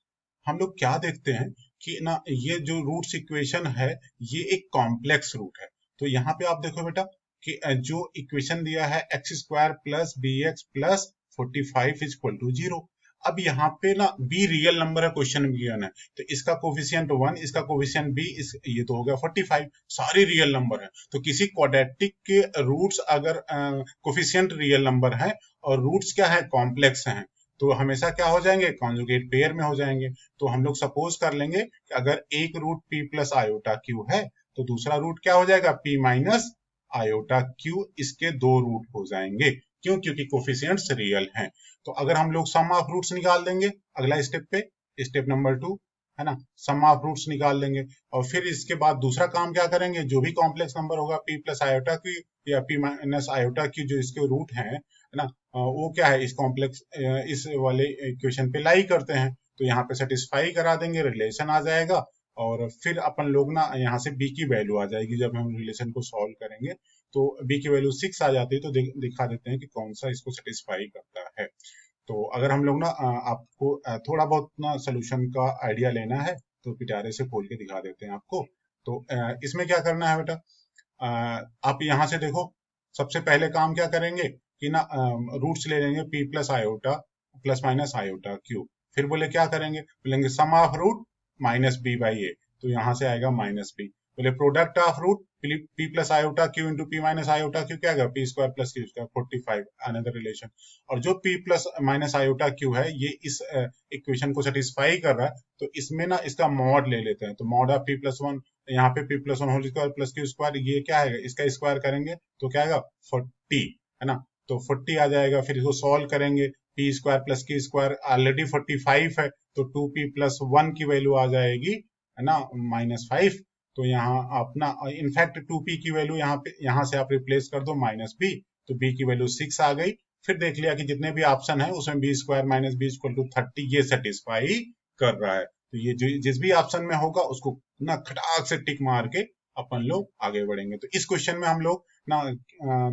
हम लोग क्या देखते हैं कि ना ये जो रूट्स इक्वेशन है ये एक कॉम्प्लेक्स रूट है। तो यहाँ पे आप देखो बेटा कि जो इक्वेशन दिया है x square plus b x plus 45 is equal to 0। अब यहाँ पे ना बी रियल नंबर है, क्वेश्चन में गिवन है, तो इसका कोफिशिएंट 1, इसका कोफिशिएंट बी, ये तो हो गया 45, सारे रियल नंबर है। तो किसी क्वाड्रेटिक के रूट्स अगर कोफिशिएंट रियल नंबर है और रूट्स क्या है, कॉम्प्लेक्स हैं, तो हमेशा क्या हो जाएंगे, कॉन्जुगेट पेयर में हो जाएंगे। तो हम लोग सपोज कर लेंगे कि अगर एक root p plus iota Q है तो दूसरा रूट क्या हो जाएगा, p माइनस आयोटा क्यू, इसके दो रूट हो जाएंगे। क्यों, क्योंकि कोफिशिएंट्स रियल हैं। तो अगर हम लोग सम ऑफ रूट्स निकाल देंगे अगला स्टेप पे, स्टेप नंबर 2 है ना, सम ऑफ रूट्स निकाल लेंगे। और फिर इसके बाद दूसरा काम क्या करेंगे, जो भी कॉम्प्लेक्स नंबर होगा p प्लस आयोटा क्यू या p माइनस आयोटा क्यू जो इसके रूट है ना, वो क्या है, इस कॉम्प्लेक्स इस वाले इक्वेशन पे लाई करते हैं। तो यहाँ पे सेटिस्फाई करा देंगे, रिलेशन आ जाएगा। और फिर अपन लोग ना यहाँ से b की वैल्यू आ जाएगी, जब हम रिलेशन को सॉल्व करेंगे तो b की वैल्यू 6 आ जाती है, तो दिखा देते हैं कि कौन सा इसको सेटिस्फाई करता है। तो अगर हम लोग ना आपको थोड़ा बहुत ना सोल्यूशन का आइडिया लेना है तो पिटारे से खोल के दिखा देते हैं आपको। तो इसमें क्या करना है बेटा, आप यहाँ से देखो, सबसे पहले काम क्या करेंगे कि ना रूट्स ले लेंगे p plus iota plus minus iota Q. फिर बोले क्या करेंगे, बोलेंगे sum of root minus B by A, तो यहाँ से आएगा माइनस बी। बोले product of root p plus iota Q into p minus iota Q, क्या आएगा, p square plus Q square 45, another relation. और जो p plus minus iota Q है ये इस इक्वेशन को सेटिस्फाई कर रहा है, तो इसमें ना इसका मॉड ले लेते हैं। तो मॉड ऑफ p प्लस 1, यहाँ पे p plus 1 whole square plus Q square, ये क्या है, इसका स्क्वायर करेंगे तो क्या आएगा 40, है ना। तो 40 आ जाएगा। फिर इसको सॉल्व करेंगे, p square plus Q square already 45 है, तो 2p प्लस 1 की वैल्यू आ जाएगी, है ना, -5। तो यहाँ अपना इनफैक्ट 2p की वैल्यू यहाँ से आप रिप्लेस कर दो माइनस b, तो b की वैल्यू 6 आ गई। फिर देख लिया कि जितने भी ऑप्शन है उसमें b square minus b equal to 30 ये सेटिस्फाई कर रहा है। तो ये जिस भी ऑप्शन में होगा उसको ना खटाक से टिक मार के अपन लोग आगे बढ़ेंगे। तो इस क्वेश्चन में हम लोग ना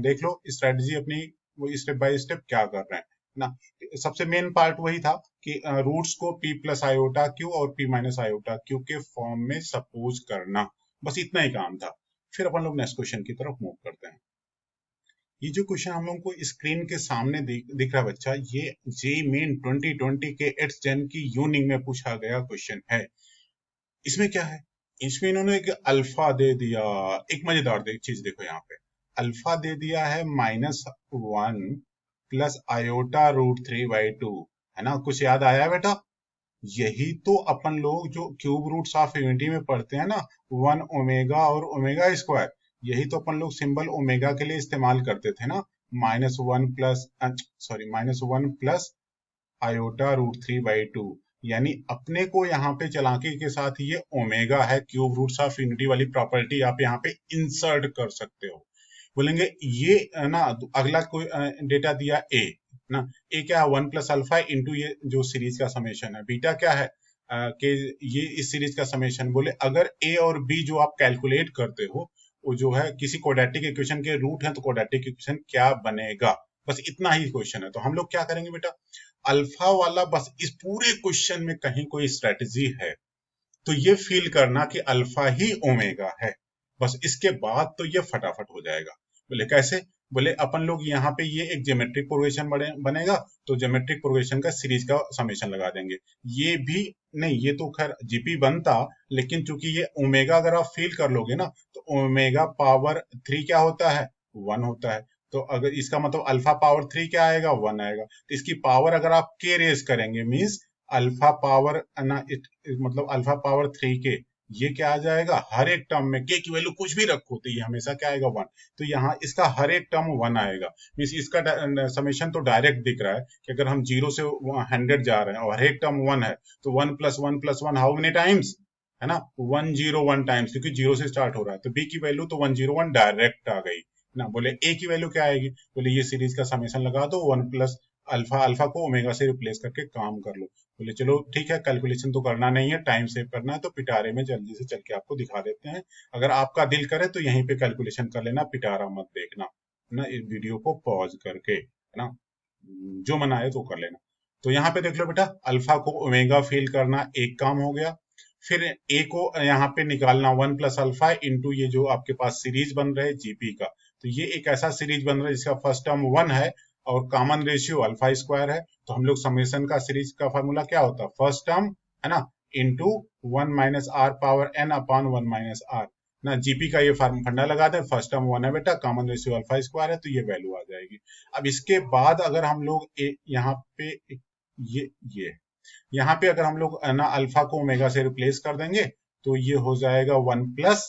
देख लो स्ट्रेटजी अपनी, वो स्टेप बाय स्टेप क्या कर रहे हैं ना। सबसे मेन पार्ट वही था कि रूट्स को p प्लस आयोटा क्यू और p माइनस आयोटा क्यू के फॉर्म में सपोज करना, बस इतना ही काम था। फिर अपन लोग नेक्स्ट क्वेश्चन की तरफ मूव करते हैं। ये जो क्वेश्चन हम लोग को स्क्रीन के सामने दिख रहा है बच्चा, ये जेईई मेन 2020 के 8th जन की यूनिंग में पूछा गया क्वेश्चन है। इसमें क्या है, इसमें इन्होंने एक अल्फा दे दिया। एक मजेदार चीज देखो, यहाँ पे अल्फा दे दिया है -1 प्लस आयोटा √3/2, है ना। कुछ याद आया बेटा, यही तो अपन लोग जो क्यूब रूट्स ऑफ यूनिटी में पढ़ते हैं ना, 1 ओमेगा और ओमेगा स्क्वायर, यही तो अपन लोग सिंबल ओमेगा के लिए इस्तेमाल करते थे ना। -1 प्लस आयोटा √3/2, यानी अपने को यहाँ पे चालाकी के साथ ये ओमेगा है, क्यूब रूट्स ऑफ यूनिटी वाली प्रॉपर्टी आप यहाँ पे इंसर्ट कर सकते हो। बोलेंगे ये ना अगला कोई डेटा दिया ए ना, ए क्या है 1 प्लस अल्फा इंटू ये जो सीरीज का समेशन है, बीटा क्या है कि ये इस सीरीज का समेशन। बोले अगर ए और बी जो आप कैलकुलेट करते हो वो जो है किसी क्वाड्रेटिक इक्वेशन के रूट है, तो क्वाड्रेटिक इक्वेशन क्या बनेगा, बस इतना ही क्वेश्चन है। तो हम लोग क्या करेंगे बेटा, अल्फा वाला बस इस पूरे क्वेश्चन में कहीं कोई स्ट्रेटजी है तो ये फील करना कि अल्फा ही ओमेगा है, बस इसके बाद तो ये फटाफट हो जाएगा। बोले कैसे, बोले अपन लोग यहाँ पे ये एक ज्योमेट्रिक प्रोग्रेशन बनेगा, तो ज्योमेट्रिक प्रोग्रेशन का सीरीज का समेशन लगा देंगे। ये भी नहीं, ये तो खैर जीपी बनता, लेकिन चूंकि ये ओमेगा अगर आप फील कर लोगे ना, तो ओमेगा पावर 3 क्या होता है, 1 होता है। तो अगर इसका मतलब अल्फा पावर 3 क्या आएगा, 1 आएगा। तो इसकी पावर अगर आप के रेस करेंगे मीन्स अल्फा पावर ना मतलब अल्फा पावर 3 के, ये क्या आ जाएगा, हर एक टर्म में के की वैल्यू कुछ भी रखो तो ये हमेशा क्या आएगा, 1। तो यहाँ इसका हर एक टर्म 1 आएगा, मीन्स इसका समेशन तो डायरेक्ट दिख रहा है कि अगर हम 0 से 100 जा रहे हैं और हर एक टर्म 1 है, तो 1 plus 1 plus 1 how many times, है ना, 101 टाइम्स, क्योंकि 0 से स्टार्ट हो रहा है। तो बी की वैल्यू तो 101 डायरेक्ट आ गई ना। बोले ए की वैल्यू क्या आएगी, बोले ये सीरीज का समेशन लगा दो 1 प्लस अल्फा, अल्फा को ओमेगा से रिप्लेस करके काम कर लो। बोले चलो ठीक है, कैलकुलेशन तो करना नहीं है, टाइम सेव करना है, तो पिटारे में जल्दी से चल के आपको दिखा देते हैं। अगर आपका दिल करे तो यहीं पे कैलकुलेशन कर लेना, पिटारा मत देखना, ना इस वीडियो को पॉज करके, है ना। जो मन आए तो कर लेना। तो यहाँ पे देख लो बेटा, अल्फा को ओमेगा फील करना एक काम हो गया। फिर ए को यहाँ पे निकालना 1 प्लस अल्फा इंटू ये जो आपके पास सीरीज बन रहा है जीपी का। तो ये एक ऐसा सीरीज बन रहा है जिसका फर्स्ट टर्म 1 है और कॉमन रेशियो अल्फा स्क्वायर है। तो हम लोग समेशन का सीरीज का फॉर्मूला क्या होता है, फर्स्ट टर्म है ना into 1 minus r power n upon 1 minus r ना। जीपी का ये फंडा लगा दें, फर्स्ट टर्म 1 है बेटा, कॉमन रेशियो अल्फा स्क्वायर है, तो ये वैल्यू आ जाएगी। अब इसके बाद अगर हम लोग यहाँ पे ये यहाँ पे अगर हम लोग ना अल्फा को ओमेगा से रिप्लेस कर देंगे तो ये हो जाएगा 1 प्लस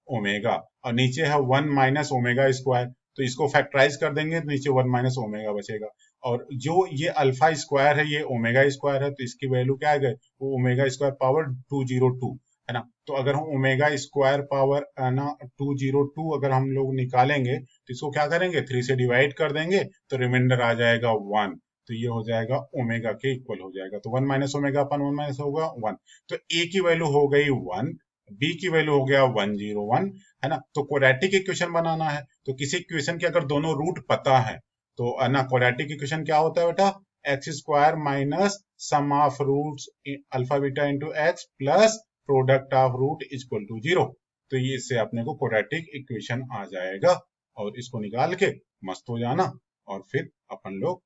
ओमेगा, और नीचे है 1 माइनस ओमेगा स्क्वायर। तो इसको फैक्टराइज कर देंगे तो नीचे 1 माइनस ओमेगा बचेगा। और जो ये अल्फा स्क्वायर है ये ओमेगा स्क्वायर है, तो इसकी वैल्यू क्या आ गई, वो ओमेगा स्क्वायर पावर 202 है ना। तो अगर हम ओमेगा स्क्वायर पावर ना 202 अगर हम लोग निकालेंगे तो इसको क्या करेंगे, 3 से डिवाइड कर देंगे तो रिमाइंडर आ जाएगा 1। तो ये हो जाएगा ओमेगा के इक्वल हो जाएगा। तो 1 माइनस ओमेगा अपन 1 माइनस होगा 1। तो ए की वैल्यू हो गई 1, बी की वैल्यू हो गया 101 है ना। तो क्वाड्रेटिक इक्वेशन बनाना है, तो किसी इक्वेशन के अगर दोनों रूट पता है तो ना क्वाड्रेटिक इक्वेशन क्या होता है बेटा, x square minus sum of roots alpha beta into x plus product of root equal to 0। तो ये इससे अपने को क्वाड्रेटिक इक्वेशन आ जाएगा और इसको निकाल के मस्त हो जाना और फिर अपन लोग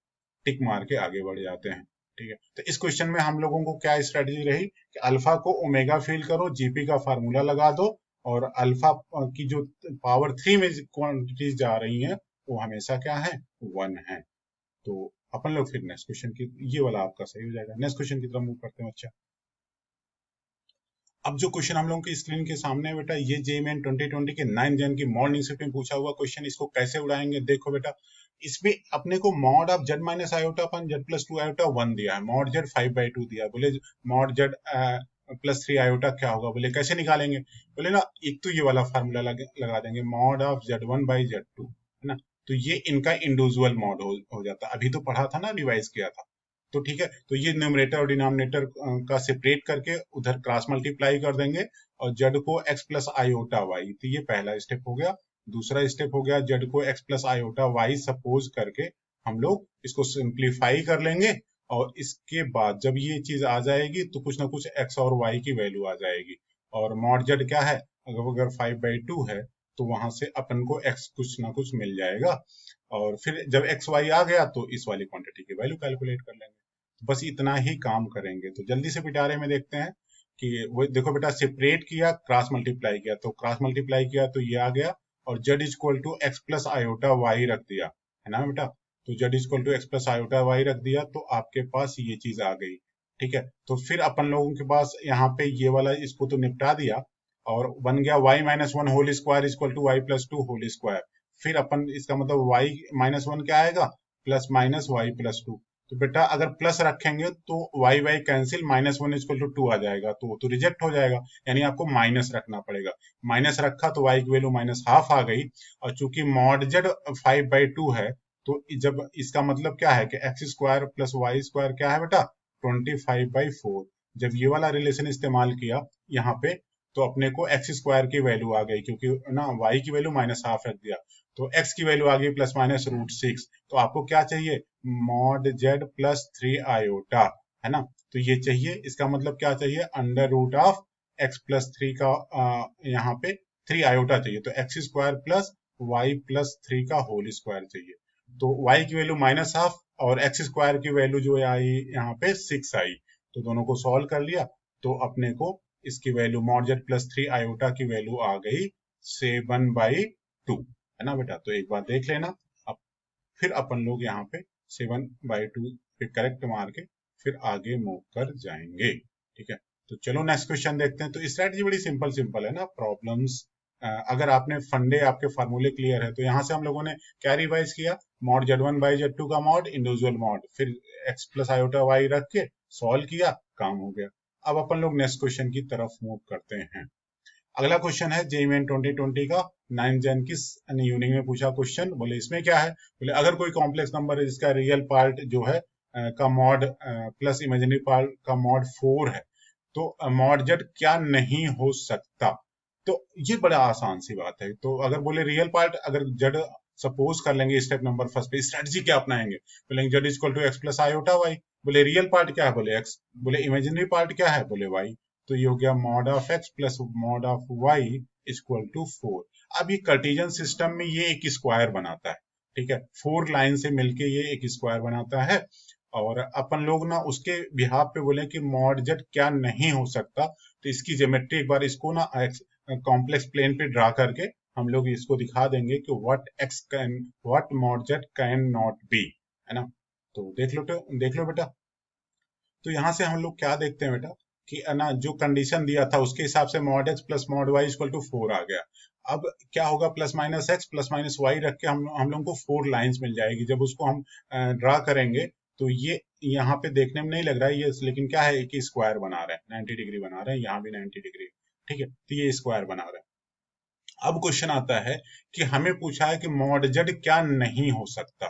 टिक मार के आगे बढ़ जाते हैं। ठीक है, तो इस क्वेश्चन में हम लोगों को क्या स्ट्रेटेजी रही कि अल्फा को ओमेगा फील करो, जीपी का फार्मूला लगा दो, और अल्फा की जो पावर 3 में क्वांटिटीज जा रही हैं वो हमेशा क्या है, 1 है। तो अपन लोग फिर नेक्स्ट क्वेश्चन की, ये वाला आपका सही हो जाएगा। नेक्स्ट क्वेश्चन की तरफ मूव करते हैं। अच्छा, अब जो क्वेश्चन हम लोगों की स्क्रीन के सामने है बेटा, ये जेईई 2020 के 9 जन की मॉर्निंग शिफ्ट में पूछा हुआ क्वेश्चन। इसको कैसे उड़ाएंगे देखो बेटा, इसमें अपने को mod of Z minus iota upon Z plus 2 iota 1 दिया है, मॉड जेड 5/2 दिया है। बोले मॉड जेड प्लस 3 आयोटा क्या होगा, बोले कैसे निकालेंगे, बोले ना एक तो ये वाला फार्मूला लगा देंगे, मॉड ऑफ Z1/Z2 है ना। तो ये इनका इंडिविजुअल मॉड हो जाता है। अभी तो पढ़ा था ना, रिवाइज किया था। तो ठीक है, तो ये न्यूमरेटर और डिनोमिनेटर का सेपरेट करके उधर क्रॉस मल्टीप्लाई कर देंगे और जेड को x प्लस आयोटा वाई। तो ये पहला स्टेप हो गया। दूसरा स्टेप हो गया, जेड को x plus iota y suppose करके हम लोग इसको सिंप्लीफाई कर लेंगे, और इसके बाद जब ये चीज आ जाएगी तो कुछ ना कुछ x और y की वैल्यू आ जाएगी। और मॉड जेड क्या है, अगर 5/2 है तो वहां से अपन को x कुछ ना कुछ मिल जाएगा, और फिर जब एक्स वाई आ गया तो इस वाली क्वांटिटी की वैल्यू कैलकुलेट कर लेंगे। बस इतना ही काम करेंगे। तो जल्दी से पिटारे में देखते हैं कि वो देखो बेटा, सेपरेट किया क्रॉस मल्टीप्लाई किया, तो क्रॉस मल्टीप्लाई किया तो ये आ गया, और z equal to x plus iota y रख दिया है ना बेटा। तो z equal to x plus iota y रख दिया तो आपके पास ये चीज आ गई। ठीक है, तो फिर अपन लोगों के पास यहाँ पे ये वाला इसको तो निपटा दिया, और बन गया y minus one whole square equal to y plus 2 whole square. फिर अपन इसका मतलब y माइनस वन क्या आएगा, प्लस माइनस वाई प्लस 2। तो बेटा अगर प्लस रखेंगे तो y y cancel, minus one equal to 2 आ जाएगा, तो वो तो रिजेक्ट हो जाएगा, यानी आपको माइनस रखना पड़ेगा। माइनस रखा तो वाई की वैल्यू माइनस हाफ आ गई, और चूंकि मॉड जेड 5/2 है तो जब इसका मतलब क्या है कि x square plus Y square क्या है बेटा, 25/4। जब ये वाला रिलेशन इस्तेमाल किया यहाँ पे तो अपने को एक्स स्क्वायर की वैल्यू आ गई, क्योंकि ना वाई की वैल्यू माइनस हाफ रख दिया, तो एक्स की वैल्यू आ गई प्लस माइनस √6। तो आपको क्या चाहिए, मॉड जेड प्लस 3 आयोटा है ना। तो ये चाहिए, इसका मतलब क्या चाहिए, under root of x plus 3 का यहाँ पे 3 आयोटा चाहिए, तो x square plus y plus 3 का होल स्क्वायर चाहिए। तो वाई की वैल्यू माइनस हाफ और एक्स स्क्वायर की वैल्यू जो आई यहाँ पे 6 आई, तो दोनों को सॉल्व कर लिया तो अपने को इसकी value mod z plus 3 iota की वैल्यू आ गई 7/2 है ना बेटा। तो एक बार देख लेना, अब फिर अपन लोग यहाँ पे 7/2 पे करेक्ट मार के फिर आगे मूव कर जाएंगे। ठीक है, तो चलो नेक्स्ट क्वेश्चन देखते हैं। तो स्ट्रेटजी बड़ी सिंपल सिंपल है ना, प्रॉब्लम्स अगर आपने फंडे आपके फार्मूले क्लियर है तो यहाँ से हम लोगों ने क्या रिवाइज किया, मॉड Z1/Z2 का मॉड इंडिविजुअल मॉड, फिर x प्लस आयोटा वाई रख के सॉल्व किया, काम हो गया। अब अपन लोग नेक्स्ट क्वेश्चन की तरफ मूव करते हैं। अगला क्वेश्चन है जेईई 2020 का 9 जन की यूनिक में पूछा क्वेश्चन। बोले इसमें क्या है, बोले अगर कोई कॉम्प्लेक्स नंबर है जिसका रियल पार्ट जो है का मॉड प्लस इमेजिनरी पार्ट का मॉड 4 है तो मॉड जेड क्या नहीं हो सकता। तो ये बड़ा आसान सी बात है। तो अगर बोले रियल पार्ट अगर जेड सपोज कर लेंगे स्टेप नंबर फर्स्ट पे स्ट्रेटजी क्या अपनाएंगे, बोलेंगे z equal to x plus iota y. बोले रियल पार्ट क्या है, बोले एक्स। बोले इमेजिनरी पार्ट क्या है, बोले वाई। तो ये हो गया mod of x plus mod of y equal to 4। अब ये कार्टेशियन सिस्टम में ये एक स्क्वायर बनाता है, ठीक है, 4 लाइन से मिलके ये एक स्क्वायर बनाता है। और अपन लोग ना उसके बिहाफ पे बोले कि मॉड जेड क्या नहीं हो सकता, तो इसकी ज्योमेट्री एक बार इसको ना कॉम्प्लेक्स प्लेन पे ड्रा करके हम लोग इसको दिखा देंगे कि what mod Z can not be, है ना। तो देख लो बेटा। तो यहाँ से हम लोग क्या देखते हैं बेटा कि ना जो कंडीशन दिया था उसके हिसाब से mod x plus mod y equal to 4 आ गया। अब क्या होगा, plus minus x plus minus y रख के हम लोग को 4 लाइंस मिल जाएगी। जब उसको हम ड्रा करेंगे तो ये यहाँ पे देखने में नहीं लग रहा है ये, लेकिन क्या है कि स्क्वायर बना रहे हैं, 90 डिग्री बना रहे हैं, यहाँ भी 90 डिग्री, ठीक है, तो ये स्क्वायर बना रहे हैं। अब क्वेश्चन आता है कि हमें पूछा है कि मॉड जेड क्या नहीं हो सकता।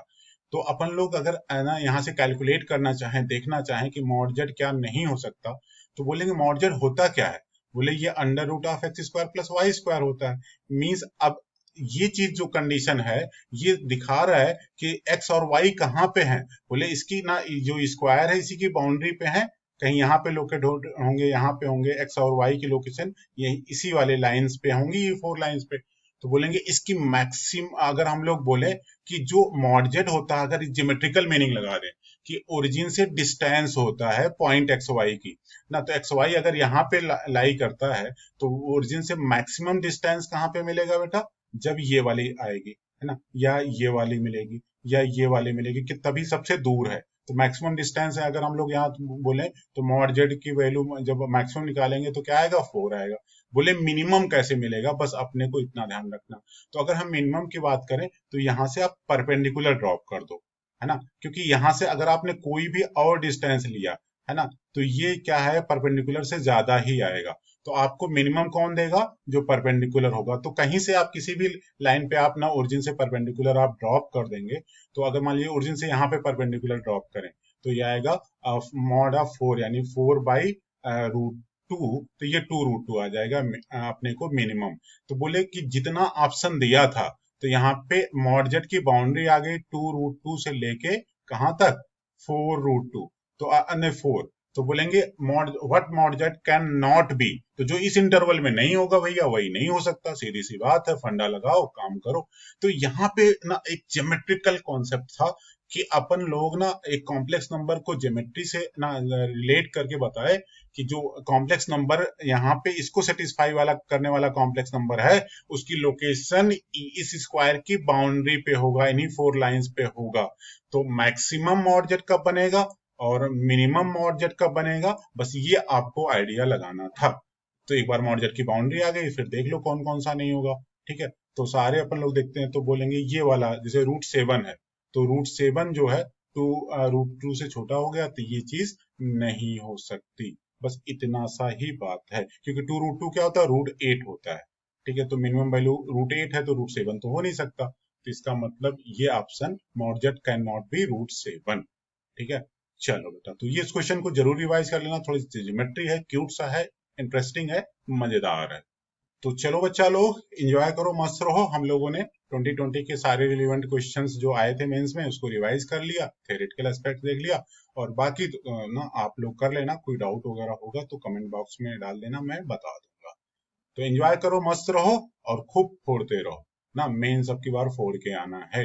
तो अपन लोग अगर ना यहाँ से कैलकुलेट करना चाहें, देखना चाहें कि मॉड जेड क्या नहीं हो सकता, तो बोलेंगे मॉड जेड होता क्या है। बोले ये under root of x square plus Y square होता है। मीन्स अब ये चीज जो कंडीशन है ये दिखा रहा है कि एक्स और वाई कहाँ पे हैं। बोले इसकी ना जो स्क्वायर है इसी की बाउंड्री पे है, कहीं यहाँ पे लोकेट होंगे, यहाँ पे होंगे एक्स और वाई की लोकेशन, ये इसी वाले लाइंस पे होंगी, ये 4 लाइंस पे। तो बोलेंगे इसकी मैक्सिम अगर हम लोग बोले कि जो मॉडजेट होता है, अगर ज्योमेट्रिकल मीनिंग लगा दें कि ओरिजिन से डिस्टेंस होता है पॉइंट एक्स वाई की ना, तो एक्स वाई अगर यहाँ पे लाई करता है तो ओरिजिन से मैक्सिमम डिस्टेंस कहाँ पे मिलेगा बेटा, जब ये वाली आएगी, है ना, या ये वाली मिलेगी, या ये वाली मिलेगी, कि तभी सबसे दूर है। तो मैक्सिमम डिस्टेंस है, अगर हम लोग यहाँ बोले तो मॉड जेड की वैल्यू जब मैक्सिमम निकालेंगे तो क्या आएगा, 4 आएगा। बोले मिनिमम कैसे मिलेगा, बस अपने को इतना ध्यान रखना। तो अगर हम मिनिमम की बात करें तो यहाँ से आप परपेंडिकुलर ड्रॉप कर दो, है ना, क्योंकि यहाँ से अगर आपने कोई भी और डिस्टेंस लिया, है ना, तो ये क्या है परपेंडिकुलर से ज्यादा ही आएगा। तो आपको मिनिमम कौन देगा, जो परपेंडिकुलर होगा। तो कहीं से आप किसी भी लाइन पे आप ना ओरिजिन से परपेंडिकुलर आप ड्रॉप कर देंगे। तो अगर मान लीजिए ओरिजिन से यहाँ पे परपेंडिकुलर ड्रॉप करें तो ये आएगा मॉड ऑफ 4 यानी 4/√2, तो ये 2√2 आ जाएगा अपने को मिनिमम। तो बोले कि जितना ऑप्शन दिया था, तो यहाँ पे मॉड जेड की बाउंड्री आ गई 2√2 से लेके कहां तक, 4√2। तो अन्य 4, तो बोलेंगे what mod Z can not be, तो जो इस इंटरवल में नहीं होगा भैया वही नहीं हो सकता, सीधी सी बात है, फंडा लगाओ काम करो। तो यहाँ पे ना एक ज्योमेट्रिकल कॉन्सेप्ट था कि अपन लोग ना एक कॉम्प्लेक्स नंबर को ज्योमेट्री से ना रिलेट करके बताए कि जो कॉम्प्लेक्स नंबर यहाँ पे इसको सेटिस्फाई वाला करने वाला कॉम्प्लेक्स नंबर है, उसकी लोकेशन इस स्क्वायर की बाउंड्री पे होगा, इन्हीं 4 लाइंस पे होगा। तो मैक्सिमम मॉड जेड कब बनेगा और मिनिमम मॉड जेड कब बनेगा, बस ये आपको आइडिया लगाना था। तो एक बार मॉड जेड की बाउंड्री आ गई, फिर देख लो कौन कौन सा नहीं होगा, ठीक है। तो सारे अपन लोग देखते हैं, तो बोलेंगे ये वाला जैसे √7 है, तो √7 जो है √2 से छोटा हो गया, तो ये चीज नहीं हो सकती। बस इतना सा ही बात है, क्योंकि 2√2 क्या होता है, √8 होता है, ठीक है। तो मिनिमम वैल्यू √8 है, तो √7 तो हो नहीं सकता। तो इसका मतलब ये option mod Z can not be √7, ठीक है। चलो बेटा, तो ये इस क्वेश्चन को जरूर रिवाइज कर लेना, थोड़ी सी ज्योमेट्री है, क्यूट सा है, इंटरेस्टिंग है, मजेदार है। तो चलो बच्चा लोग एंजॉय करो, मस्त रहो। हम लोगों ने 2020 के सारे रिलेवेंट क्वेश्चंस जो आए थे मेंस में उसको रिवाइज कर लिया, थ्योरेटिकल एस्पेक्ट देख लिया, और बाकी ना आप लोग कर लेना, कोई डाउट वगैरह होगा तो कमेंट बॉक्स में डाल देना, मैं बता दूंगा। तो एंजॉय करो, मस्त रहो और खूब फोड़ते रहो ना, मेंस अब की बार फोड़ के आना है।